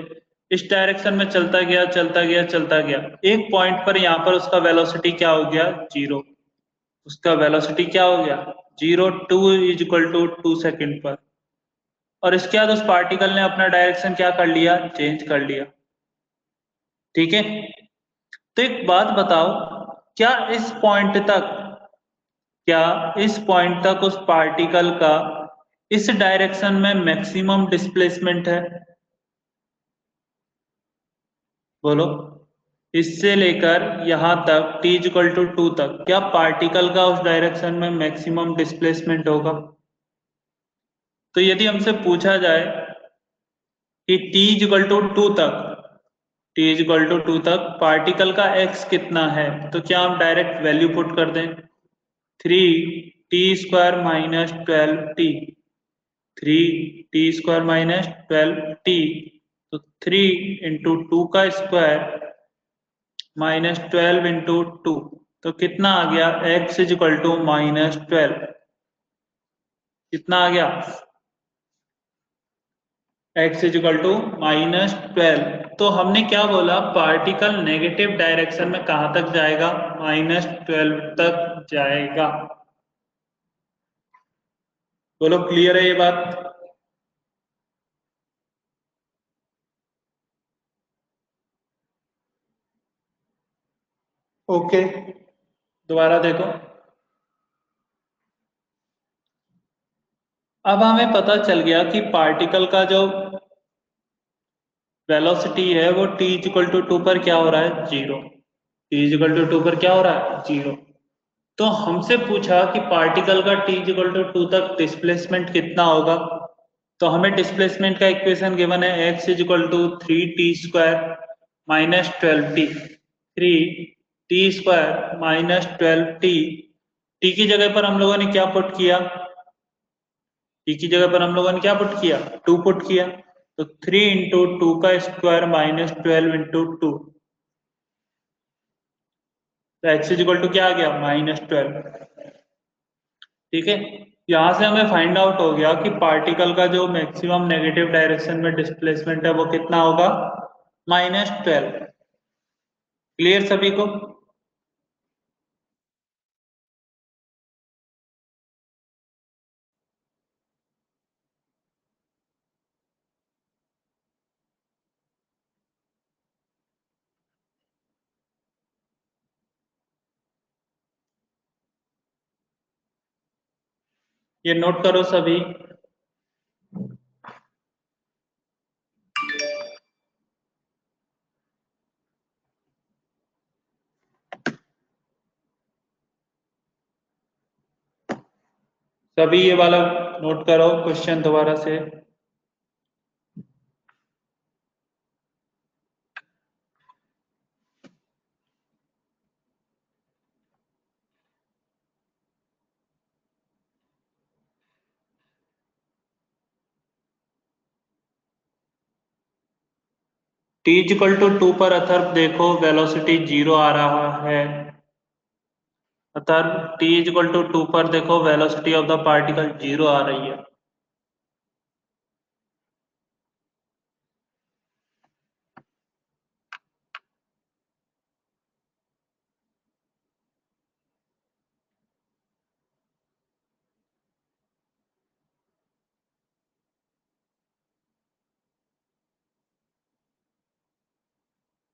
इस डायरेक्शन में चलता गया चलता गया चलता गया, एक पॉइंट पर यहाँ पर उसका वेलोसिटी क्या हो गया, जीरो। उसका वेलोसिटी क्या हो गया, zero. 2 is equal to 2 second पर, और इसके बाद उस पार्टिकल ने अपना डायरेक्शन क्या कर लिया, चेंज कर लिया। ठीक है, तो एक बात बताओ, क्या इस पॉइंट तक, क्या इस पॉइंट तक उस पार्टिकल का इस डायरेक्शन में मैक्सिमम डिस्प्लेसमेंट है, बोलो। इससे लेकर यहां तक t इक्वल टू 2 तक क्या पार्टिकल का उस डायरेक्शन में मैक्सिमम डिस्प्लेसमेंट होगा? तो यदि हमसे पूछा जाए कि t इक्वल टू 2 तक, t इक्वल टू 2 तक पार्टिकल का x कितना है, तो क्या हम डायरेक्ट वैल्यू पुट कर दें, 3t² minus 12t। 3t² minus 12t, तो 3 × 2 का स्क्वायर माइनस 12 × 2, तो कितना आ गया, x is equal to minus 12। कितना आ गया, x is equal to minus 12। तो हमने क्या बोला, पार्टिकल नेगेटिव डायरेक्शन में कहां तक जाएगा, -12 तक जाएगा। बोलो, क्लियर है ये बात? ओके, दोबारा देखो। अब हमें पता चल गया कि पार्टिकल का जो वेलोसिटी है वो t इक्वल टू 2 पर क्या हो रहा है, 0। t इक्वल टू 2 पर क्या हो रहा है, 0। तो हमसे पूछा कि पार्टिकल का t इक्वल टू 2 तक डिस्प्लेसमेंट कितना होगा। तो हमें डिस्प्लेसमेंट का इक्वेशन गिवन है x equal to 3t² minus 12t, 3t² minus 12t। t की जगह पर हम लोगों ने क्या पुट किया, t की जगह पर हम लोगों ने क्या पुट किया, 2 पुट किया। तो 3 इंटू 2 का स्क्वायर माइनस 12 इंटू 2। तो x इक्वल टू क्या आ गया, -12। ठीक है, यहां से हमें फाइंड आउट हो गया कि पार्टिकल का जो मैक्सिमम नेगेटिव डायरेक्शन में डिस्प्लेसमेंट है वो कितना होगा, -12। क्लियर सभी को। ये नोट करो सभी। सभी ये वाला नोट करो क्वेश्चन दोबारा से। t इक्वल टू 2 पर अथर्व देखो वेलोसिटी 0 आ रहा है। अतः t इक्वल टू 2 पर देखो वेलोसिटी ऑफ द पार्टिकल 0 आ रही है।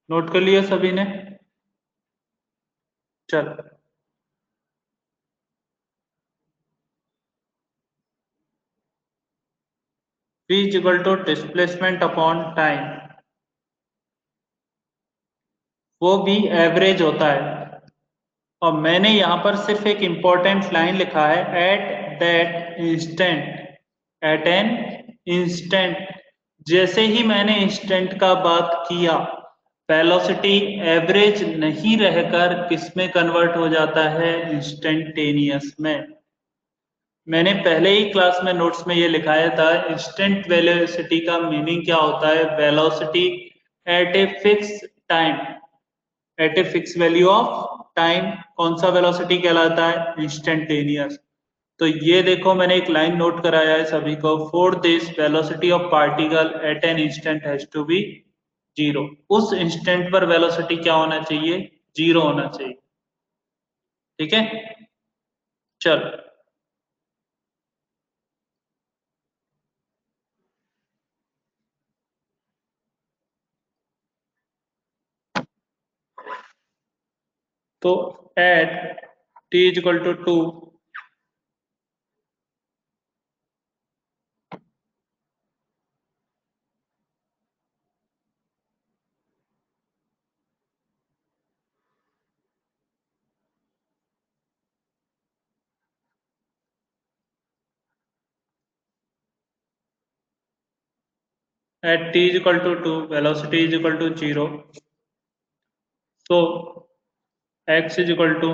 नोट कर लिया सभी ने। चल, v equal to displacement upon time, वो भी एवरेज होता है। और मैंने यहां पर सिर्फ एक इंपॉर्टेंट लाइन लिखा है, at that instant, at an instant. जैसे ही मैंने इंस्टेंट का बात किया, वेलोसिटी एवरेज नहीं रहकर किस में कन्वर्ट हो जाता है, इंस्टेंटेनियस में। मैंने पहले ही क्लास में नोट्स में ये लिखाया था, इंस्टेंट वेलोसिटी का मीनिंग क्या होता है, velocity at a fix time, at a fix value of time. कौन सा वेलोसिटी कहलाता है, इंस्टेंटेनियस। तो ये देखो मैंने एक लाइन नोट कराया है सभी को, for this velocity of particle at an instant has to be 0। उस इंस्टेंट पर वेलोसिटी क्या होना चाहिए, 0 होना चाहिए। ठीक है, चल। तो at t equal to 2, at t is equal to 2, velocity is equal to 0. So x is equal to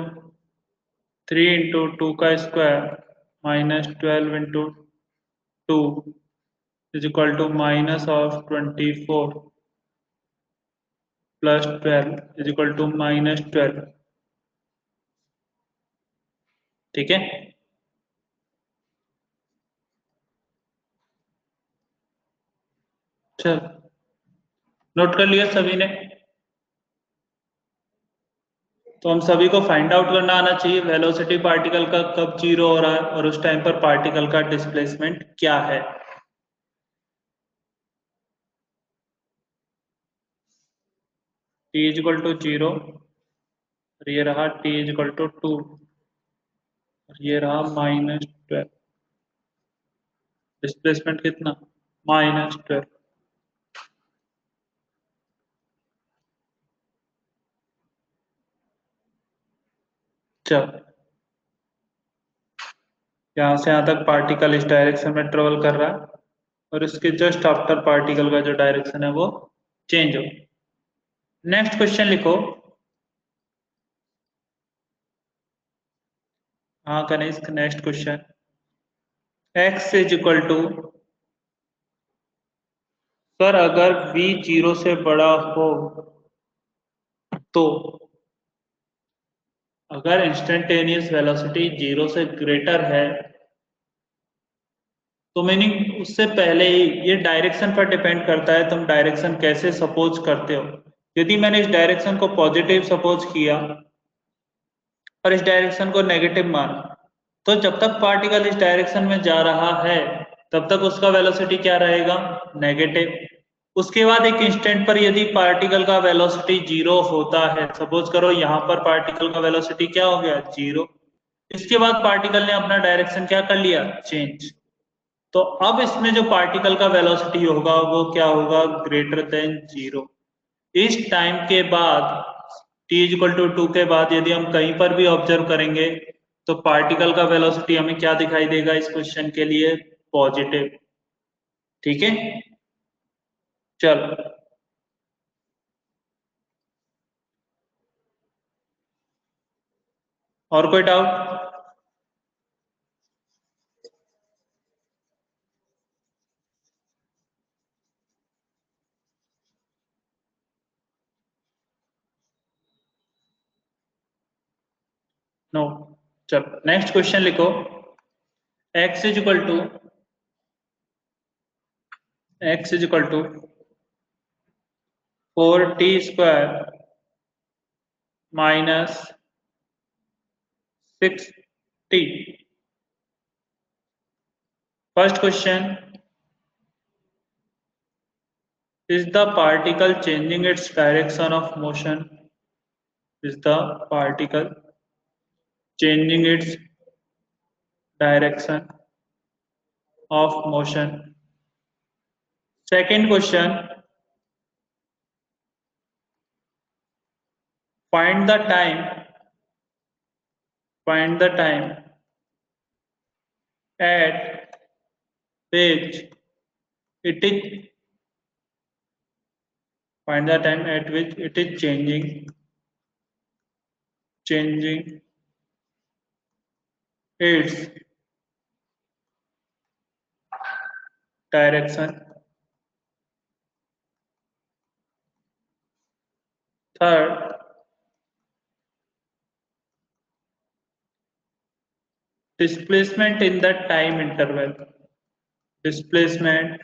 3 into 2 का square minus 12 into 2 is equal to minus of 24 plus 12 is equal to minus 12। ठीक है, चल। Note कर लिया सभी ने। तो हम सभी को फाइंड आउट करना आना चाहिए वेलोसिटी पार्टिकल का कब 0 हो रहा है और उस टाइम पर पार्टिकल का डिस्प्लेसमेंट क्या है। t is equal to 0, और ये रहा t इक्वल टू 2 और ये रहा -12। डिस्प्लेसमेंट कितना? -12। चल, यहाँ से यहाँ तक पार्टिकल इस डायरेक्शन में ट्रेवल कर रहा है और इसके जस्ट आफ्टर पार्टिकल का जो डायरेक्शन है वो चेंज हो। नेक्स्ट क्वेश्चन लिखो। हाँ Kanishk, next question. x is equal to, sir अगर v 0 से बड़ा हो तो, अगर इंस्टेंटेनियस वेलोसिटी 0 से ग्रेटर है तो मीनिंग उससे पहले ही, ये डायरेक्शन पर डिपेंड करता है तुम डायरेक्शन कैसे सपोज करते हो। यदि मैंने इस डायरेक्शन को पॉजिटिव सपोज किया और इस डायरेक्शन को नेगेटिव माना, तो जब तक पार्टिकल इस डायरेक्शन में जा रहा है तब तक उसका वेलोसिटी क्या रहेगा? नेगेटिव। उसके बाद एक इंस्टेंट पर यदि पार्टिकल का वेलोसिटी 0 होता है, सपोज करो यहाँ पर पार्टिकल का वेलोसिटी क्या हो गया? 0। इसके बाद पार्टिकल ने अपना डायरेक्शन क्या कर लिया? चेंज। तो अब इसमें जो पार्टिकल का वेलोसिटी होगा वो क्या होगा? Greater than 0। इस टाइम के बाद t इक्वल टू 2 के बाद यदि हम कहीं पर भी ऑब्जर्व करेंगे तो पार्टिकल का वेलोसिटी हमें क्या दिखाई देगा इस क्वेश्चन के लिए? पॉजिटिव। ठीक है, चलो। और कोई डाउट? नो। चलो नेक्स्ट क्वेश्चन लिखो। x is equal to, x is equal to 4t² minus 6t। First question, is the particle changing its direction of motion? Is the particle changing its direction of motion? Second question, find the time, find the time at which it is, find the time at which it is changing its direction. Third, displacement in the time interval. Displacement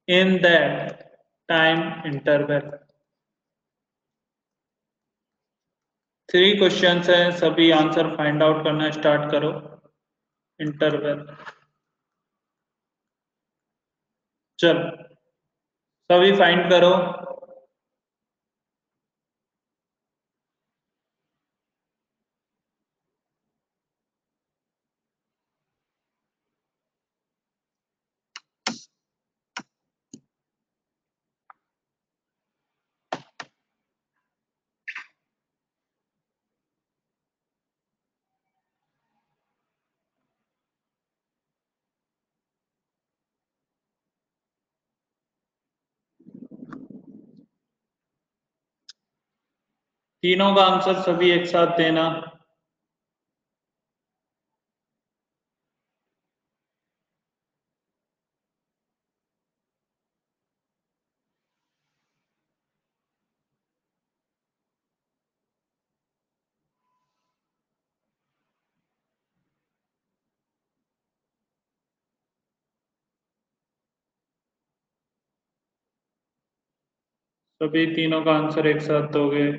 in that time interval. 3 questions हैं, सभी answer find out करना start करो। Interval, चलो सभी find करो। तीनों का answer सभी एक साथ देना। सभी तीनों का आंसर एक साथ दोगे।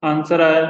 आंसर आया।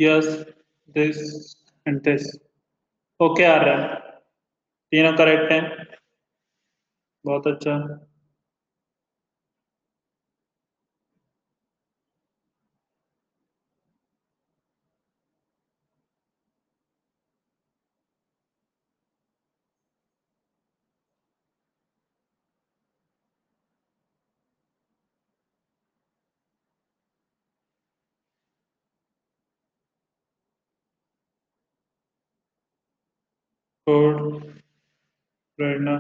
Yes, this and this. Okay आ रहा है, तीनों करेक्ट हैं। बहुत अच्छा। गुड, प्रेरणा।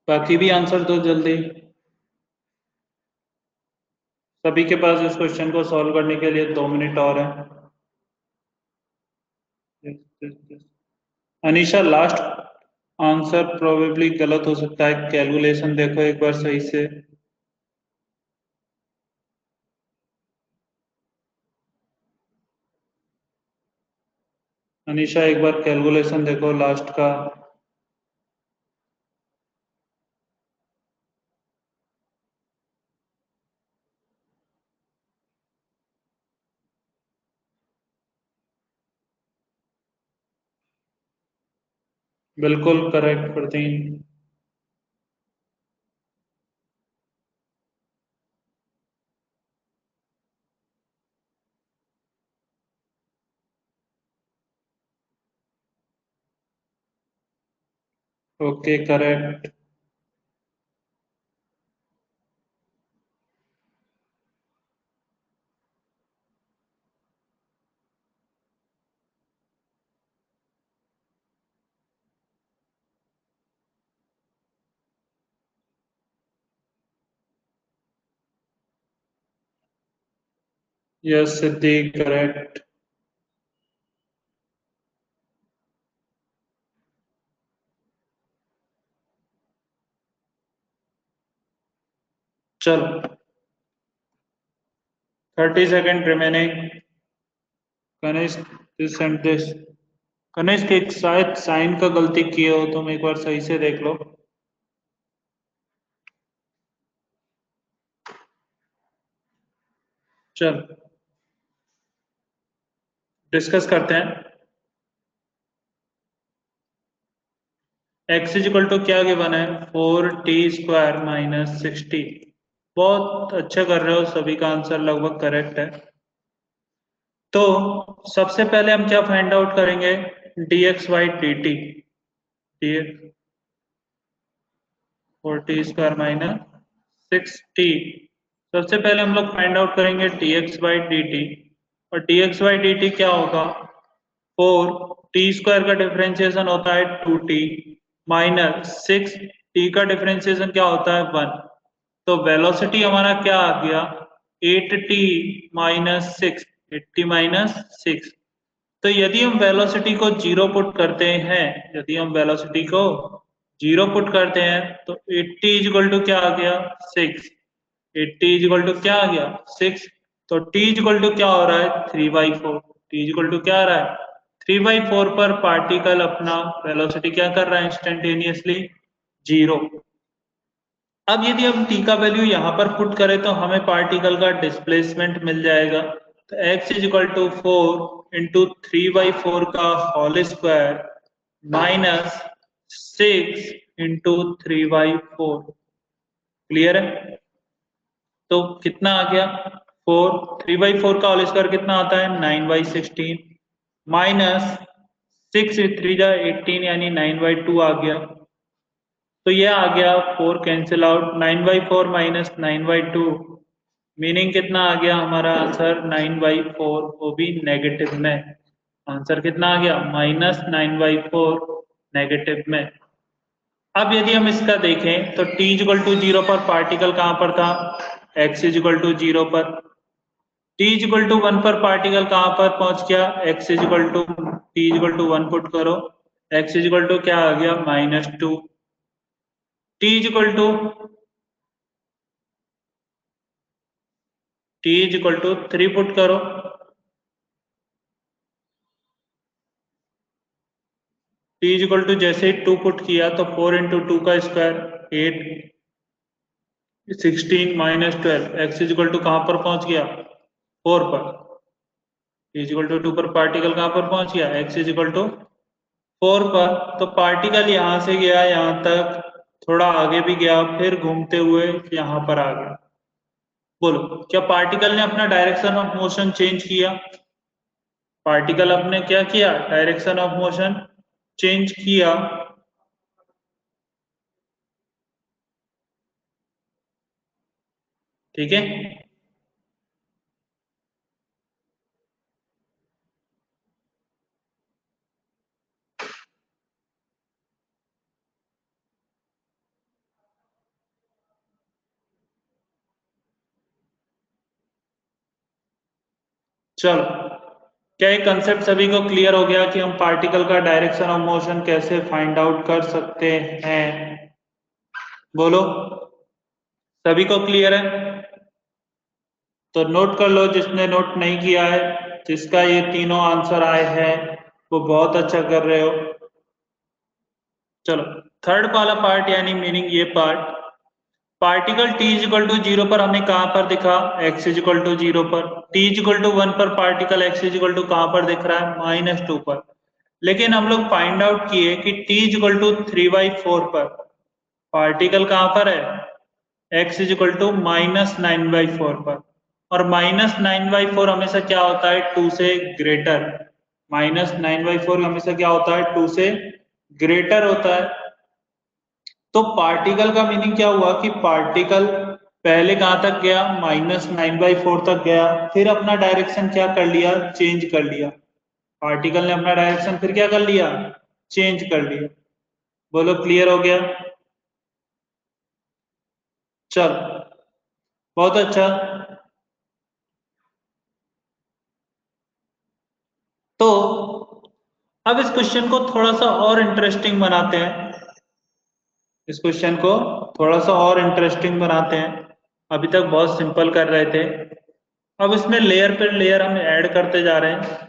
बाकी भी आंसर दो जल्दी। सभी के पास इस क्वेश्चन को सॉल्व करने के लिए 2 मिनट और है। अनीशा, लास्ट आंसर प्रोबेबली गलत हो सकता है, कैलकुलेशन देखो एक बार सही से। अनीशा, एक बार कैलकुलेशन देखो लास्ट का। बिल्कुल correct Prateen. Okay correct. Yes Siddhi, correct. चल, 30 second remaining. Kanishk, this and this. Kanishk, एक शायद साइन का गलती किए हो तुम, एक बार सही से देख लो। चल, डिस्कस करते हैं। x इज इक्वल टू क्या गिवन है, 4t² माइनस 60। बहुत अच्छे कर रहे हो, सभी का आंसर लगभग करेक्ट है। तो सबसे पहले हम क्या फाइंड आउट करेंगे, dx/dt। dx 4t² minus 6t। सबसे पहले हम लोग फाइंड आउट करेंगे dx/dt। और dx/dt क्या होगा, 4t² का डिफरेंशिएशन होता है 2t, माइनस 6t का डिफरेंशिएशन क्या होता है 1। तो वेलोसिटी हमारा क्या आ गया 8t माइनस 6, 80 माइनस 6। तो यदि हम वेलोसिटी को जीरो पुट करते हैं, यदि हम वेलोसिटी को जीरो पुट करते हैं तो 80 इक्वल टू क्या आ गया 6, 80 इक्वल टू क्या आ गया 6। तो t इक्वल टू क्या हो रहा है 3/4, t इक्वल टू क्या आ रहा है 3/4 पर पार्टिकल अपना वेलोसिटी क्या कर रहा है इंस्टेंटेनियसली जीरो। अब यदि हम t का वैल्यू यहाँ पर पुट करें तो हमें पार्टिकल का डिस्प्लेसमेंट मिल जाएगा। तो x is equal to 4 into 3/4 का whole square minus 6 into 3/4। Clear है? तो कितना आ गया 4, 3/4 का होल स्क्वायर कितना आता है 9/16 माइनस 6 3 जा 18 यानी 9/2 आ गया। तो ये आ गया 4 कैंसिल आउट 9/4 माइनस 9/2 मीनिंग कितना आ गया हमारा आंसर 9/4, वो भी नेगेटिव में। आंसर कितना आ गया -9/4 नेगेटिव में। अब यदि हम इसका देखें तो t इक्वल टू 0 पर पार्टिकल कहां पर था x इक्वल टू 0 पर। t इक्वल टू 1 पर पार्टिकल कहां पर पहुंच गया x equal to t equal to 1 put करो, x इक्वल टू क्या आ गया -2। t equal to t equal to 3 put करो, t इक्वल टू जैसे ही 2 पुट किया तो 4 इंटू 2 का square 8, 16 minus 12, x equal to कहां पर पहुंच गया 4 पर। t इक्वल टू 2 पर पार्टिकल कहां पर पहुंच गया x इक्वल टू 4 पर। तो पार्टिकल यहां से गया यहां तक, थोड़ा आगे भी गया, फिर घूमते हुए यहां पर आ गया। बोलो क्या पार्टिकल ने अपना डायरेक्शन ऑफ मोशन चेंज किया? पार्टिकल अपने क्या किया डायरेक्शन ऑफ मोशन चेंज किया। ठीक है, चलो क्या ये कंसेप्ट सभी को क्लियर हो गया कि हम पार्टिकल का डायरेक्शन ऑफ मोशन कैसे फाइंड आउट कर सकते हैं? बोलो सभी को क्लियर है? तो नोट कर लो जिसने नोट नहीं किया है, जिसका ये तीनों आंसर आए हैं वो बहुत अच्छा कर रहे हो। चलो थर्ड वाला पार्ट यानी मीनिंग ये part, particle t equal to 0 पर हमें कहां पर दिखा x इक्वल टू 0 पर, t इक्वल टू 1 पर पार्टिकल x इक्वल टू कहां पर दिख रहा है -2 पर। लेकिन हम लोग फाइंड आउट किए कि t इक्वल टू 3/4 पर पार्टिकल कहां पर है x इक्वल टू -9/4 पर। और -9/4 हमेशा क्या होता है 2 से ग्रेटर, -9/4 हमेशा क्या होता है 2 से ग्रेटर होता है। तो पार्टिकल का मीनिंग क्या हुआ कि पार्टिकल पहले कहां तक गया -9/4 तक गया, फिर अपना डायरेक्शन क्या कर लिया चेंज कर लिया। पार्टिकल ने अपना डायरेक्शन फिर क्या कर लिया चेंज कर लिया। बोलो क्लियर हो गया? चल बहुत अच्छा। तो अब इस क्वेश्चन को थोड़ा सा और इंटरेस्टिंग बनाते हैं, इस क्वेश्चन को थोड़ा सा और इंटरेस्टिंग बनाते हैं। अभी तक बहुत सिंपल कर रहे थे, अब इसमें लेयर पर लेयर हम ऐड करते जा रहे हैं।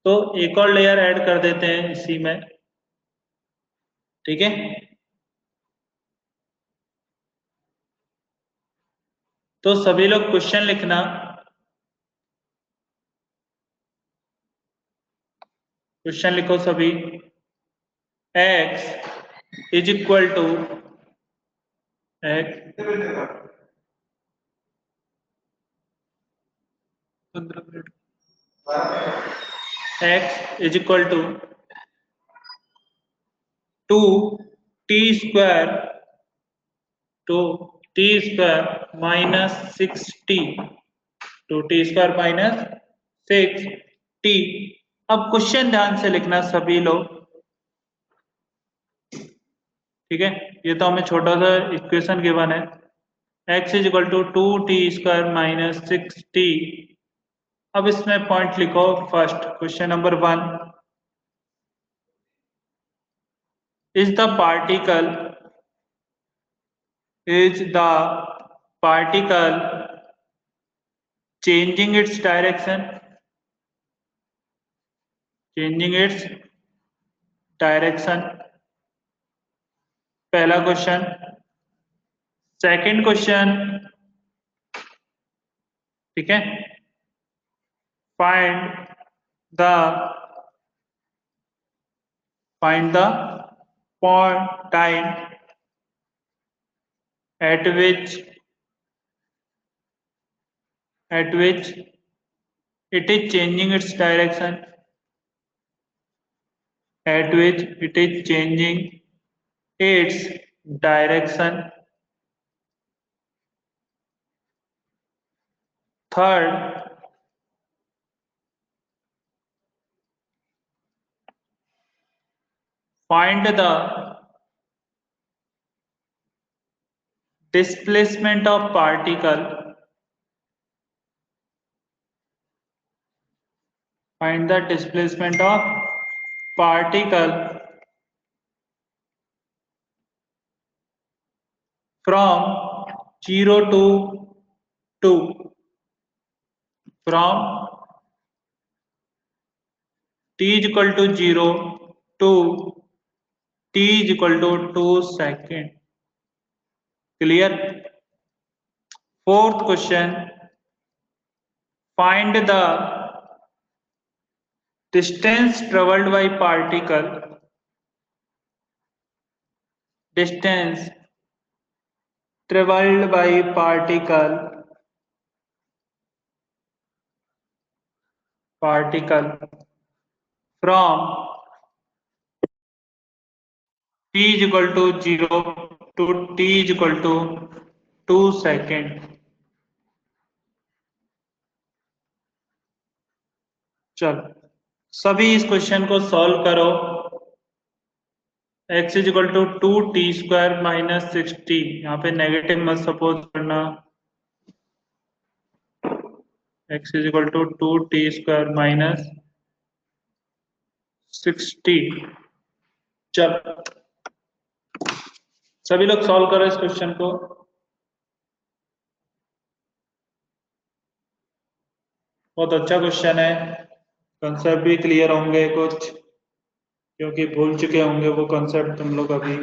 तो एक और लेयर ऐड कर देते हैं इसी में, ठीक है। तो सभी लोग क्वेश्चन लिखना, क्वेश्चन लिखो सभी। x is equal to x 15 minute, x is equal to 2t² two t square minus 6t, 2t² minus 6t। अब क्वेश्चन ध्यान से लिखना सभी लोग, ठीक है। ये तो हमें छोटा सा इक्वेशन गिवन है, x is equal to 2t² minus 6t। अब इसमें पॉइंट लिखो। First question number 1, is the particle changing its direction? Changing its direction, पहला क्वेश्चन। सेकंड क्वेश्चन, ठीक है, find the point time at which it is changing its direction, at which it is changing its direction। Third, find the displacement of particle, find the displacement of particle from 0 to 2, from t is equal to 0 to t is equal to 2 second। Clear. Fourth question, find the distance traveled by particle, distance traveled by particle from t is equal to 0 to t is equal to 2 second। चलो सभी इस question को solve करो। x is equal to 2t² minus 6t, यहाँ पे negative मत suppose करना। x is equal to 2t² minus 6t। चलो सभी लोग सॉल्व करो इस क्वेश्चन को। बहुत अच्छा क्वेश्चन है, कंसेप्ट भी क्लियर होंगे कुछ, क्योंकि भूल चुके होंगे वो कंसेप्ट तुम लोग अभी।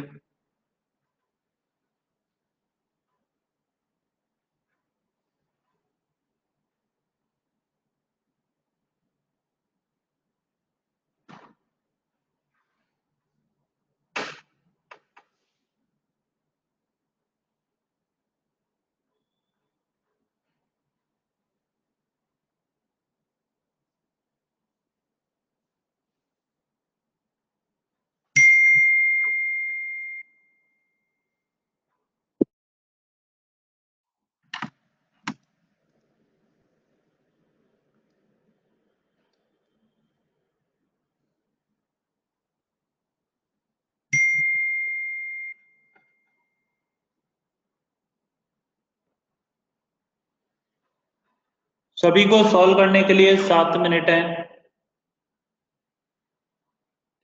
सभी को सॉल्व करने के लिए 7 मिनट है,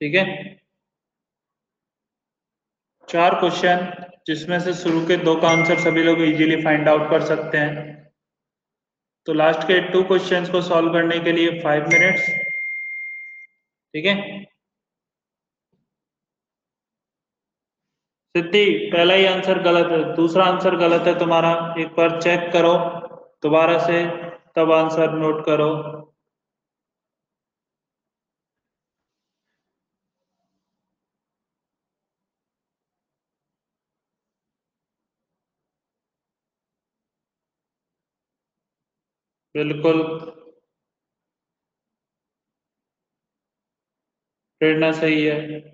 ठीक है। 4 क्वेश्चन, जिसमें से शुरू के 2 का आंसर सभी लोग इजीली फाइंड आउट कर सकते हैं। तो लास्ट के 2 क्वेश्चंस को सॉल्व करने के लिए 5 मिनट्स, ठीक है। सिद्धि, पहला ही आंसर गलत है, दूसरा आंसर गलत है तुम्हारा, एक बार चेक करो दोबारा से, तब आंसर नोट करो। बिल्कुल प्रेरणा सही है।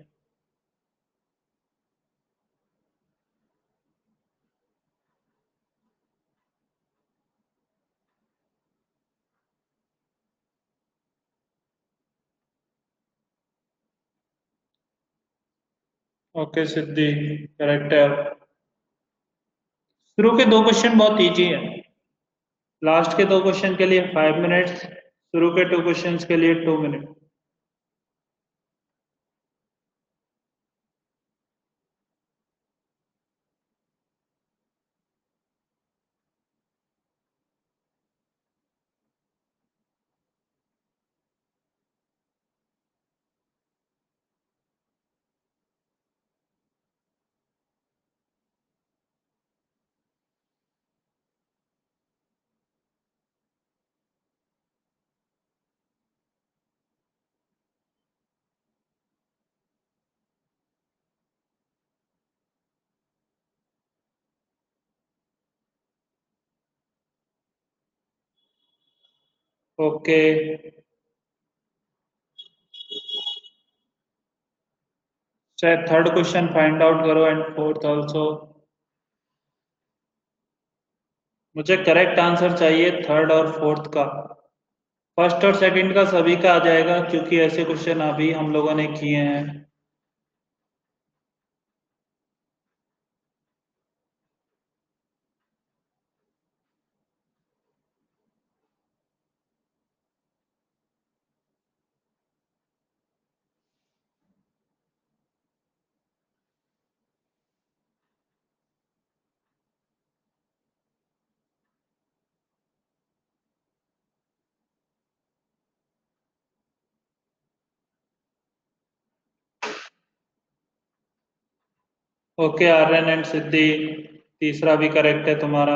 ओके सिद्धि, करेक्ट है। शुरू के दो क्वेश्चन बहुत इजी है। लास्ट के दो क्वेश्चन के लिए 5 मिनट्स, शुरू के 2 क्वेश्चन के लिए 2 मिनट। ओके, चाहे थर्ड क्वेश्चन फाइंड आउट करो एंड फोर्थ ऑल्सो। मुझे करेक्ट आंसर चाहिए थर्ड और फोर्थ का। फर्स्ट और सेकंड का सभी का आ जाएगा क्योंकि ऐसे क्वेश्चन अभी हम लोगों ने किए हैं। ओके आर्यन एंड सिद्धि, तीसरा भी करेक्ट है तुम्हारा।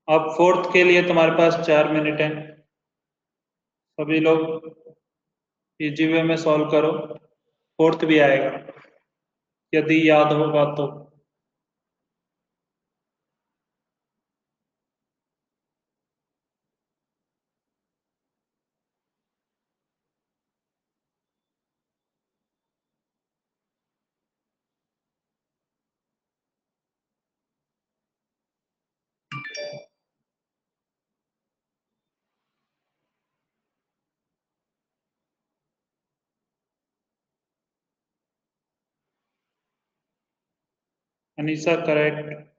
अब फोर्थ के लिए तुम्हारे पास 4 मिनट है। सभी लोग इजी वे में सॉल्व करो, फोर्थ भी आएगा यदि याद होगा तो। अनीसा करेक्ट।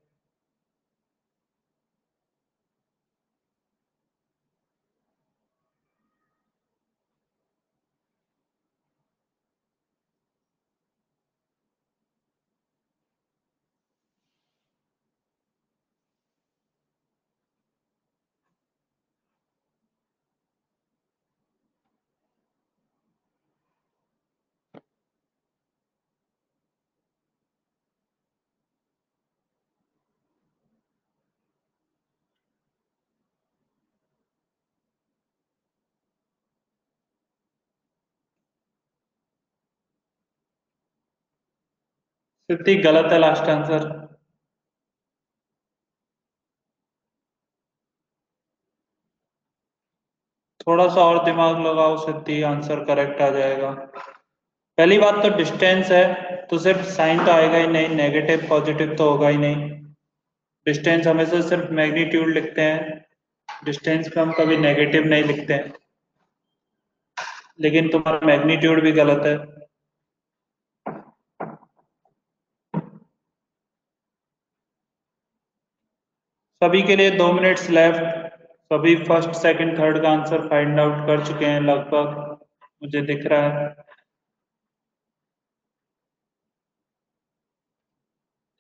सिद्धि गलत है लास्ट आंसर। थोड़ा सा और दिमाग लगाओ सिद्धि, आंसर करेक्ट आ जाएगा। पहली बात तो डिस्टेंस है, तो सिर्फ साइन तो आएगा ही नहीं, नेगेटिव पॉजिटिव तो होगा ही नहीं। डिस्टेंस हमेशा सिर्फ मैग्नीट्यूड लिखते हैं, डिस्टेंस पे हम कभी नेगेटिव नहीं लिखते हैं। लेकिन तुम्हारा मैग्नीट्यूड भी गलत है। सभी के लिए 2 मिनट्स लेफ्ट। सभी फर्स्ट सेकंड थर्ड का आंसर फाइंड आउट कर चुके हैं लगभग, मुझे दिख रहा है।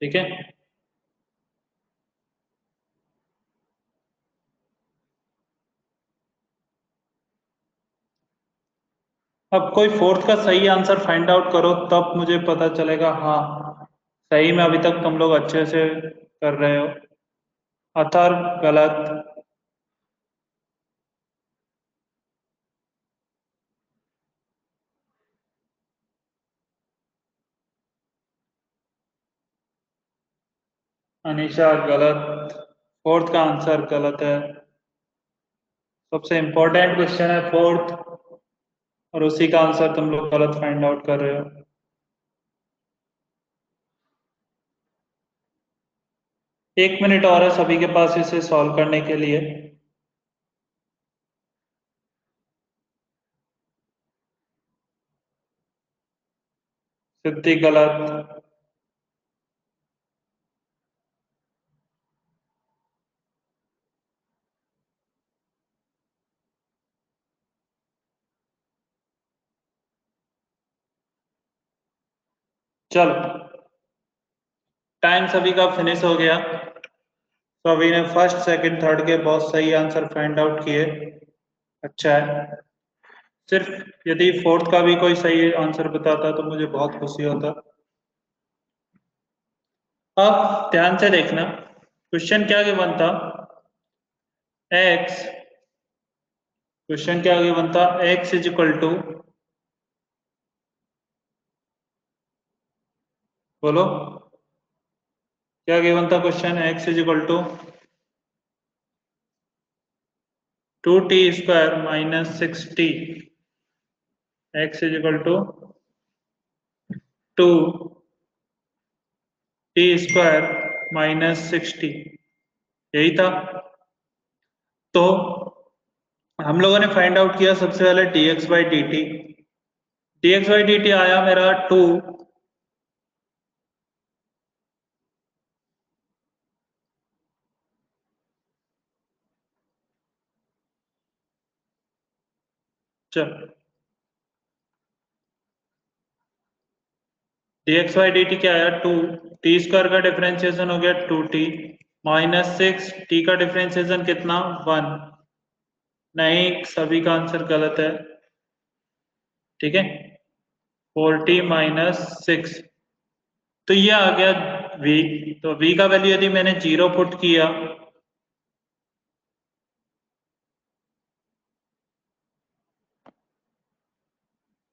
ठीक है, अब कोई फोर्थ का सही आंसर फाइंड आउट करो तब मुझे पता चलेगा। हाँ, सही में अभी तक तुम लोग अच्छे से कर रहे हो। अथर गलत। अनीशा गलत। फोर्थ का आंसर गलत है। सबसे इम्पोर्टेंट क्वेश्चन है फोर्थ, और उसी का आंसर तुम लोग गलत फाइंड आउट कर रहे हो। 1 मिनट और है सभी के पास इसे सॉल्व करने के लिए। सिद्धि गलत। चलो टाइम सभी का फिनिश हो गया। सभी ने फर्स्ट सेकंड थर्ड के बहुत सही आंसर फाइंड आउट किए, अच्छा है। सिर्फ यदि फोर्थ का भी कोई सही आंसर बताता तो मुझे बहुत खुशी होता। अब ध्यान से देखना, क्वेश्चन क्या गिवन था, एक्स, क्वेश्चन क्या गिवन था, एक्स इज इक्वल टू, बोलो क्या गिवन था question, x is equal to 2t² minus 6t, x is equal to 2t² minus 6t, यही था। तो हम लोगों ने फाइंड आउट किया सबसे पहले dx by dt, dx by dt आया मेरा 2, चलो dx बाई dt क्या आया 2, t² का डिफरेंशिएशन हो गया 2t माइनस 6, t का डिफरेंशिएशन कितना 1, नहीं सभी का आंसर गलत है, ठीक है 4t माइनस 6, तो ये आ गया v, तो v का वैल्यू यदि मैंने 0 पुट किया,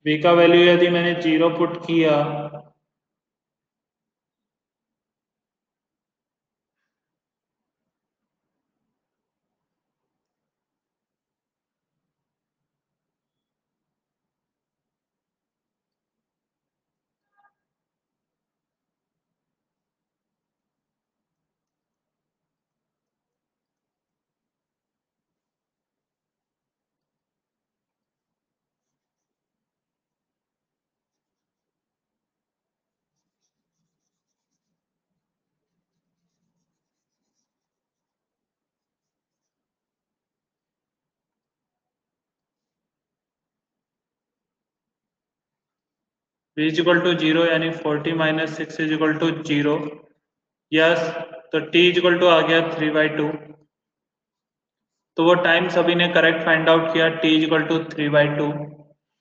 v का वैल्यू यदि मैंने 0 पुट किया v इज इक्वल टू 0 यानी 40 minus 6 is equal to 0, yes, तो t इज इक्वल टू आ गया 3/2, तो वो टाइम सभी ने करेक्ट फाइंड आउट किया, t इज इक्वल टू 3/2।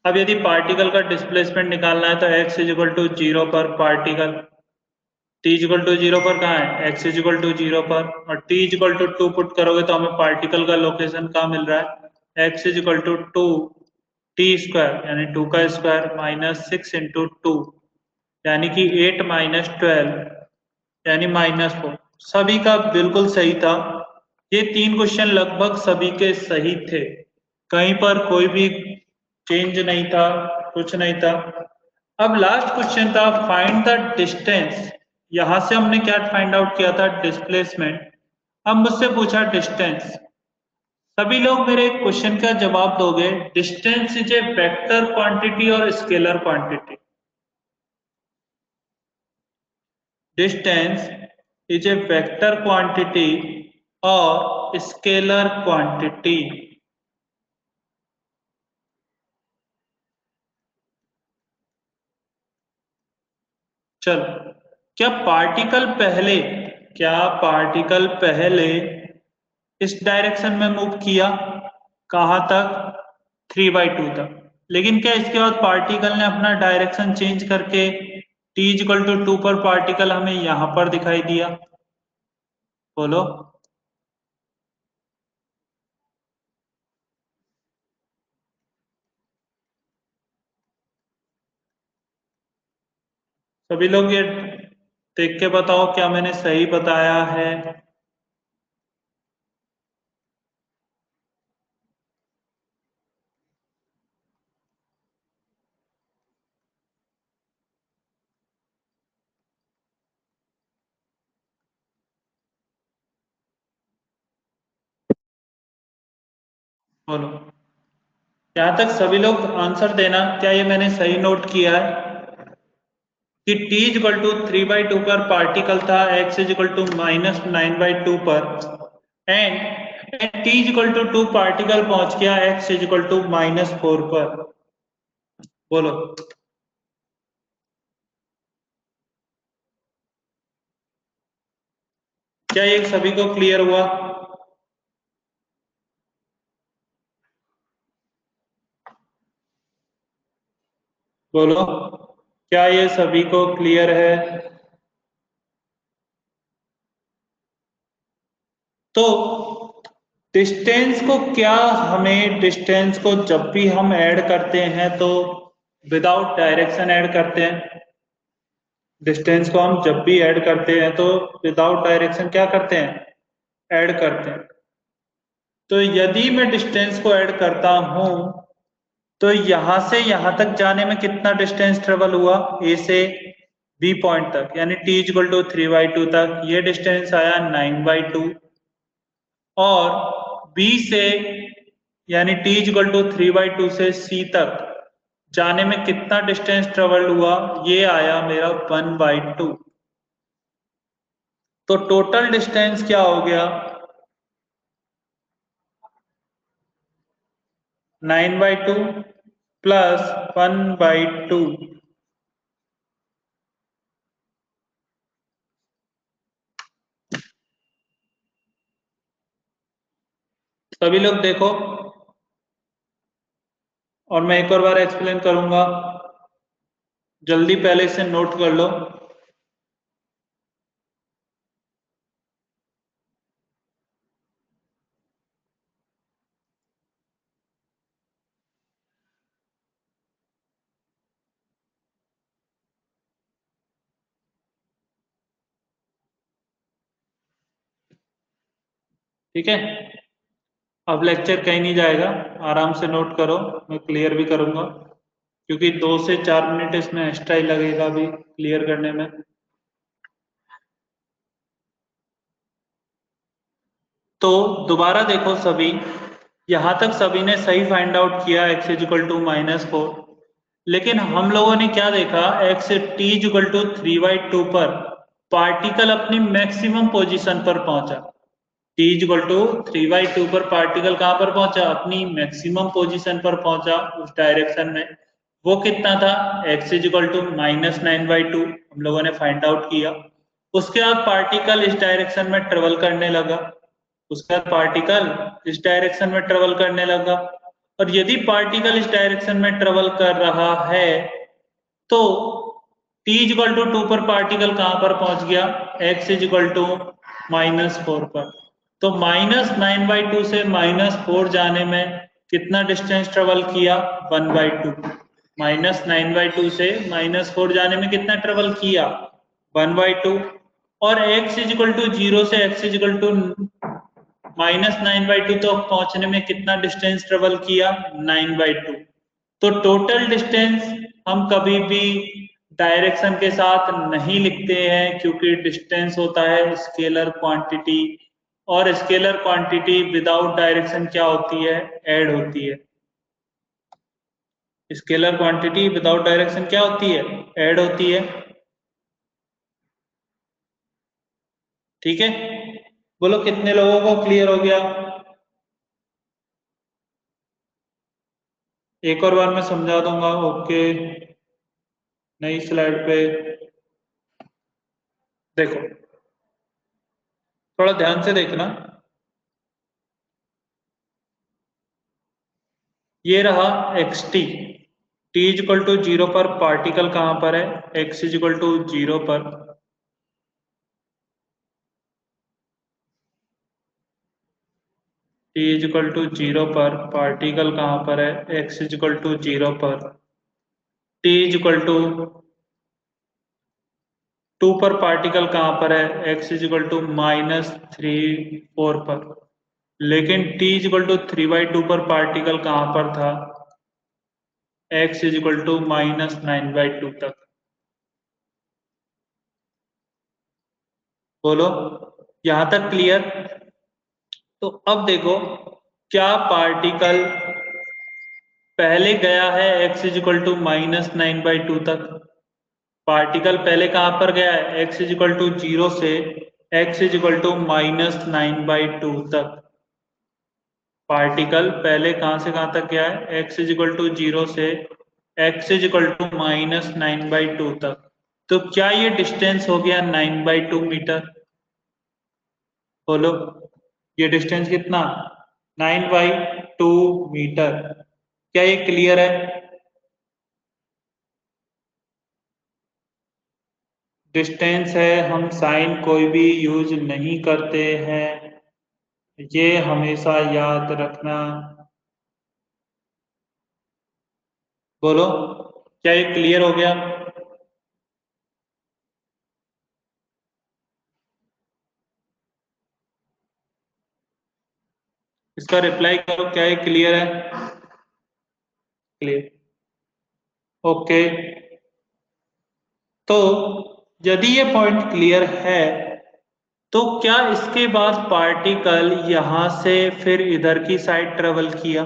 अब यदि पार्टिकल का डिस्प्लेसमेंट निकालना है तो x इज इक्वल टू 0 पर particle, t is equal to 0 पर कहाँ है, x इज इक्वल टू 0 पर, और t is equal to 2 put करोगे तो हमें पार्टिकल का लोकेशन कहाँ मिल रहा है, x is equal to 2 t² यानी 2 का स्क्वायर माइनस 6 इंटू 2 यानी कि 8 माइनस 12 यानी -4, सभी का बिल्कुल सही था। ये 3 क्वेश्चन लगभग सभी के सही थे, कहीं पर कोई भी चेंज नहीं था, कुछ नहीं था। अब लास्ट क्वेश्चन था फाइंड द डिस्टेंस, यहां से हमने क्या फाइंड आउट किया था, डिस्प्लेसमेंट। अब मुझसे पूछा डिस्टेंस, सभी लोग मेरे क्वेश्चन का जवाब दोगे, distance is a vector quantity और scalar quantity, distance is a vector quantity और स्केलर क्वांटिटी। चलो क्या पार्टिकल पहले इस डायरेक्शन में मूव किया, कहां तक, 3/2 तक, लेकिन क्या इसके बाद पार्टिकल ने अपना डायरेक्शन चेंज करके t इक्वल टू 2 पर पार्टिकल हमें यहां पर दिखाई दिया, बोलो। सभी लोग ये देख के बताओ क्या मैंने सही बताया है, बोलो। यहाँ तक सभी लोग आंसर देना, क्या ये मैंने सही नोट किया है कि t इक्वल टू 3/2 पर पार्टिकल था, x इज इक्वल टू -9/2 पर, and t equal to 2 particle पहुंच गया x इज इक्वल टू -4 पर, बोलो। क्या ये सभी को क्लियर हुआ? बोलो, क्या ये सभी को क्लियर है? तो डिस्टेंस को क्या, हमें डिस्टेंस को जब भी हम ऐड करते हैं तो विदाउट डायरेक्शन ऐड करते हैं। डिस्टेंस को हम जब भी ऐड करते हैं तो विदाउट डायरेक्शन क्या करते हैं, ऐड करते हैं। तो यदि मैं डिस्टेंस को ऐड करता हूं तो यहां से यहां तक जाने में कितना डिस्टेंस ट्रेवल हुआ, ए से बी पॉइंट तक, यानी टी इक्वल टू 3/2 तक ये डिस्टेंस आया 9/2। और बी से यानी टी इक्वल टू 3/2 से सी तक जाने में कितना डिस्टेंस ट्रेवल हुआ, ये आया मेरा 1/2। तो टोटल डिस्टेंस क्या हो गया, 9/2 प्लस 1/2। सभी लोग देखो, और मैं एक और बार एक्सप्लेन करूंगा, जल्दी पहले से नोट कर लो। ठीक है, अब लेक्चर कहीं नहीं जाएगा, आराम से नोट करो, मैं क्लियर भी करूंगा, क्योंकि 2 से 4 मिनट इसमें एक्स्ट्रा ही लगेगा अभी क्लियर करने में। तो दोबारा देखो सभी, यहां तक सभी ने सही फाइंड आउट किया x इक्वल टू -4, लेकिन हम लोगों ने क्या देखा, x t इक्वल टू 3/2 पर पार्टिकल अपनी मैक्सिमम पोजीशन पर पहुंचा। t इक्वल टू 3/2 पर पार्टिकल कहां पर पहुंचा, अपनी मैक्सिमम पोजीशन पर पहुंचा उस डायरेक्शन में। वो कितना था, x इक्वल टू -9/2 हम लोगों ने फाइंड आउट किया। उसके बाद पार्टिकल इस डायरेक्शन में ट्रेवल करने लगा, उसके बाद पार्टिकल इस डायरेक्शन में ट्रेवल करने लगा। और यदि पार्टिकल इस डायरेक्शन में ट्रेवल कर रहा है तो t इक्वल टू 2 पर पार्टिकल कहां पर पहुंच गया, x इक्वल टू -4 पर। तो -9/2 से -4 जाने में कितना डिस्टेंस ट्रेवल किया, 1/2। -9/2 से -4 जाने में कितना ट्रेवल किया, 1/2। और x इक्वल टू 0 से x इक्वल टू -9/2 तो पहुंचने में कितना डिस्टेंस ट्रेवल किया, 9/2। तो टोटल डिस्टेंस हम कभी भी डायरेक्शन के साथ नहीं लिखते हैं, क्योंकि डिस्टेंस होता है स्केलर क्वांटिटी, और स्केलर क्वांटिटी विदाउट डायरेक्शन क्या होती है, ऐड होती है। स्केलर क्वांटिटी विदाउट डायरेक्शन क्या होती है, ऐड होती है। ठीक है, बोलो कितने लोगों को क्लियर हो गया? एक और बार मैं समझा दूंगा, ओके। नई स्लाइड पे देखो, थोड़ा ध्यान से देखना। ये रहा x t, t equal to 0 पर पार्टिकल कहां पर है, एक्स इक्वल टू 0 पर। टी इक्वल टू 0 पर पार्टिकल कहां पर है, एक्स इक्वल टू 0 पर। टी इक्वल टू 2 पर पार्टिकल कहां पर है, एक्स इक्वल टू -3/4 पर। लेकिन t इक्वल टू 3/2 पर पार्टिकल कहां पर था, x इक्वल टू -9/2 तक। बोलो, यहां तक क्लियर? तो अब देखो, क्या पार्टिकल पहले गया है x इक्वल टू -9/2 तक? पार्टिकल पहले कहां पर गया है, x इक्वल टू 0 से x इक्वल टू -9/2 तक। पार्टिकल पहले कहां से कहां तक गया है, x इक्वल टू 0 से x इक्वल टू -9/2 तक। तो क्या ये डिस्टेंस हो गया 9/2 मीटर? बोलो, ये डिस्टेंस कितना, 9/2 मीटर। क्या ये क्लियर है? डिस्टेंस है, हम साइन कोई भी यूज नहीं करते हैं, ये हमेशा याद रखना। बोलो, क्या ये क्लियर हो गया? इसका रिप्लाई करो, क्या ये क्लियर है? Clear, okay. तो यदि ये पॉइंट क्लियर है, तो क्या इसके बाद पार्टिकल यहां से फिर इधर की साइड ट्रेवल किया?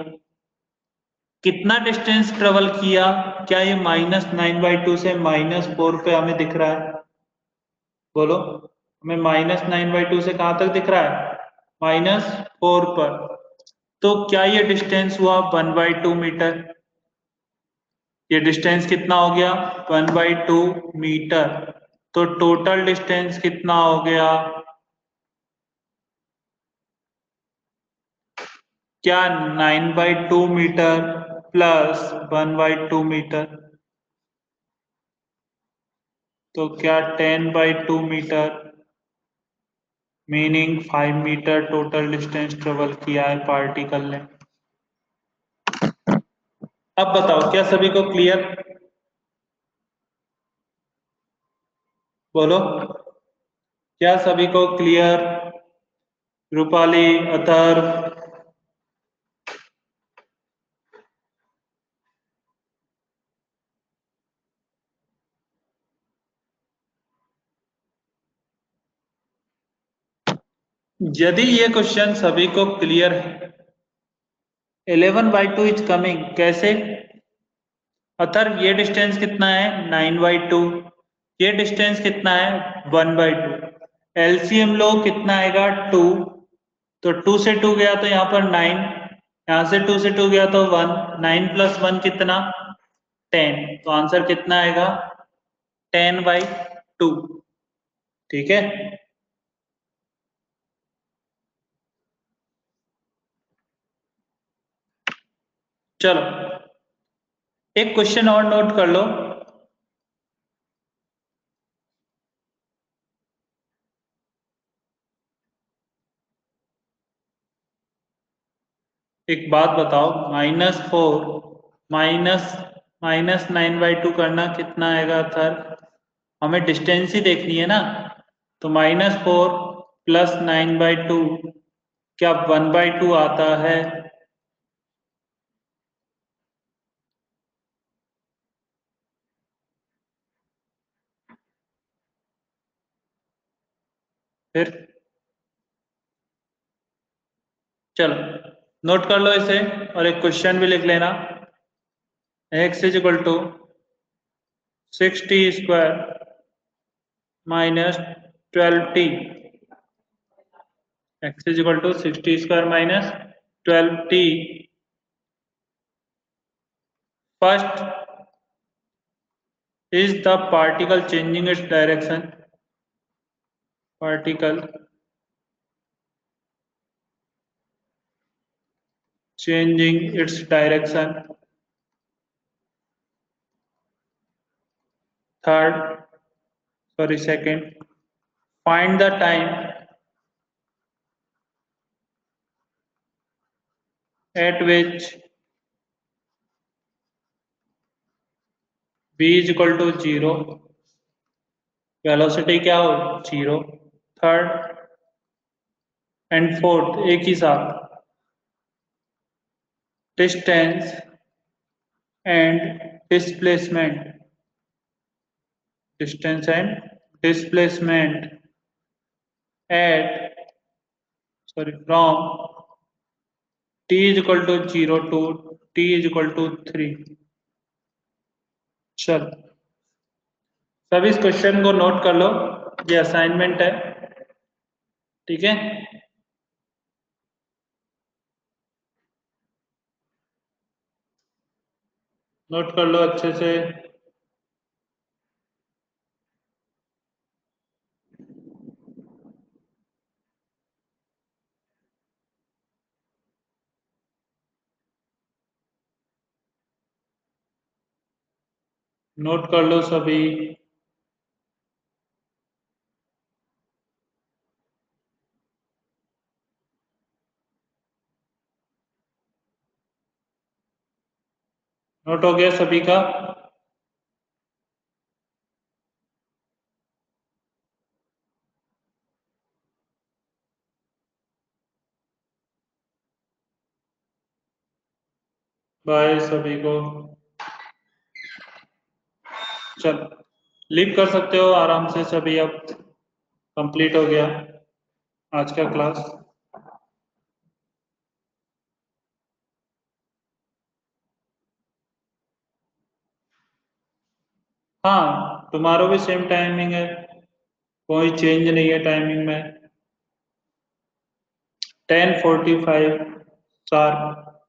कितना डिस्टेंस ट्रेवल किया? क्या ये -9/2 से -4 पे हमें दिख रहा है? बोलो, हमें -9/2 से कहां तक दिख रहा है? -4 पर। तो क्या ये डिस्टेंस हुआ 1/2 मीटर? ये डिस्टेंस कितना हो गया? 1/2 मीटर। तो टोटल डिस्टेंस कितना हो गया? क्या 9/2 मीटर प्लस 1/2 मीटर? तो क्या 10/2 metre, meaning 5 metre total distance travel किया है पार्टिकल ने। अब बताओ, क्या सभी को क्लियर? बोलो, क्या सभी को क्लियर? रूपाली, अथर्व, यदि ये क्वेश्चन सभी को क्लियर है, 11/2 इज कमिंग कैसे? अथर्व, ये डिस्टेंस कितना है? 9/2। ये डिस्टेंस कितना है? 1/2। एलसीएम लो, कितना आएगा? 2। तो 2 से 2 गया तो यहाँ पर 9, यहाँ से 2 से 2 गया तो 1, 9 + 1 कितना? 10। तो आंसर कितना आएगा? 10/2। ठीक है। चलो, एक क्वेश्चन और नोट कर लो। एक बात बताओ, -4 माइनस -9/2 करना कितना आएगा सर? हमें डिस्टेंस ही देखनी है ना। तो -4 + 9/2 क्या 1/2 आता है? फिर चलो, नोट कर लो इसे, और एक क्वेश्चन भी लिख लेना। x = 6t² - 12t। x = 6t² - 12t। First, is the particle changing its direction? Particle changing its direction. Second, find the time at which v is equal to 0, velocity क्या हो? 0। थर्ड एंड फोर्थ एक ही साथ, distance and displacement. Distance and displacement eight from t is equal to 0 to t is equal to 3। चल, सब इस question को note कर लो, ये असाइनमेंट है। ठीक है। नोट कर लो अच्छे से। नोट कर लो सभी। नोट हो गया सभी का? बाय सभी को। चल लीव कर सकते हो आराम से सभी, अब कंप्लीट हो गया आज का क्लास। हाँ तुम्हारा भी सेम टाइमिंग है, कोई चेंज नहीं है टाइमिंग में। 10:45 शार्प।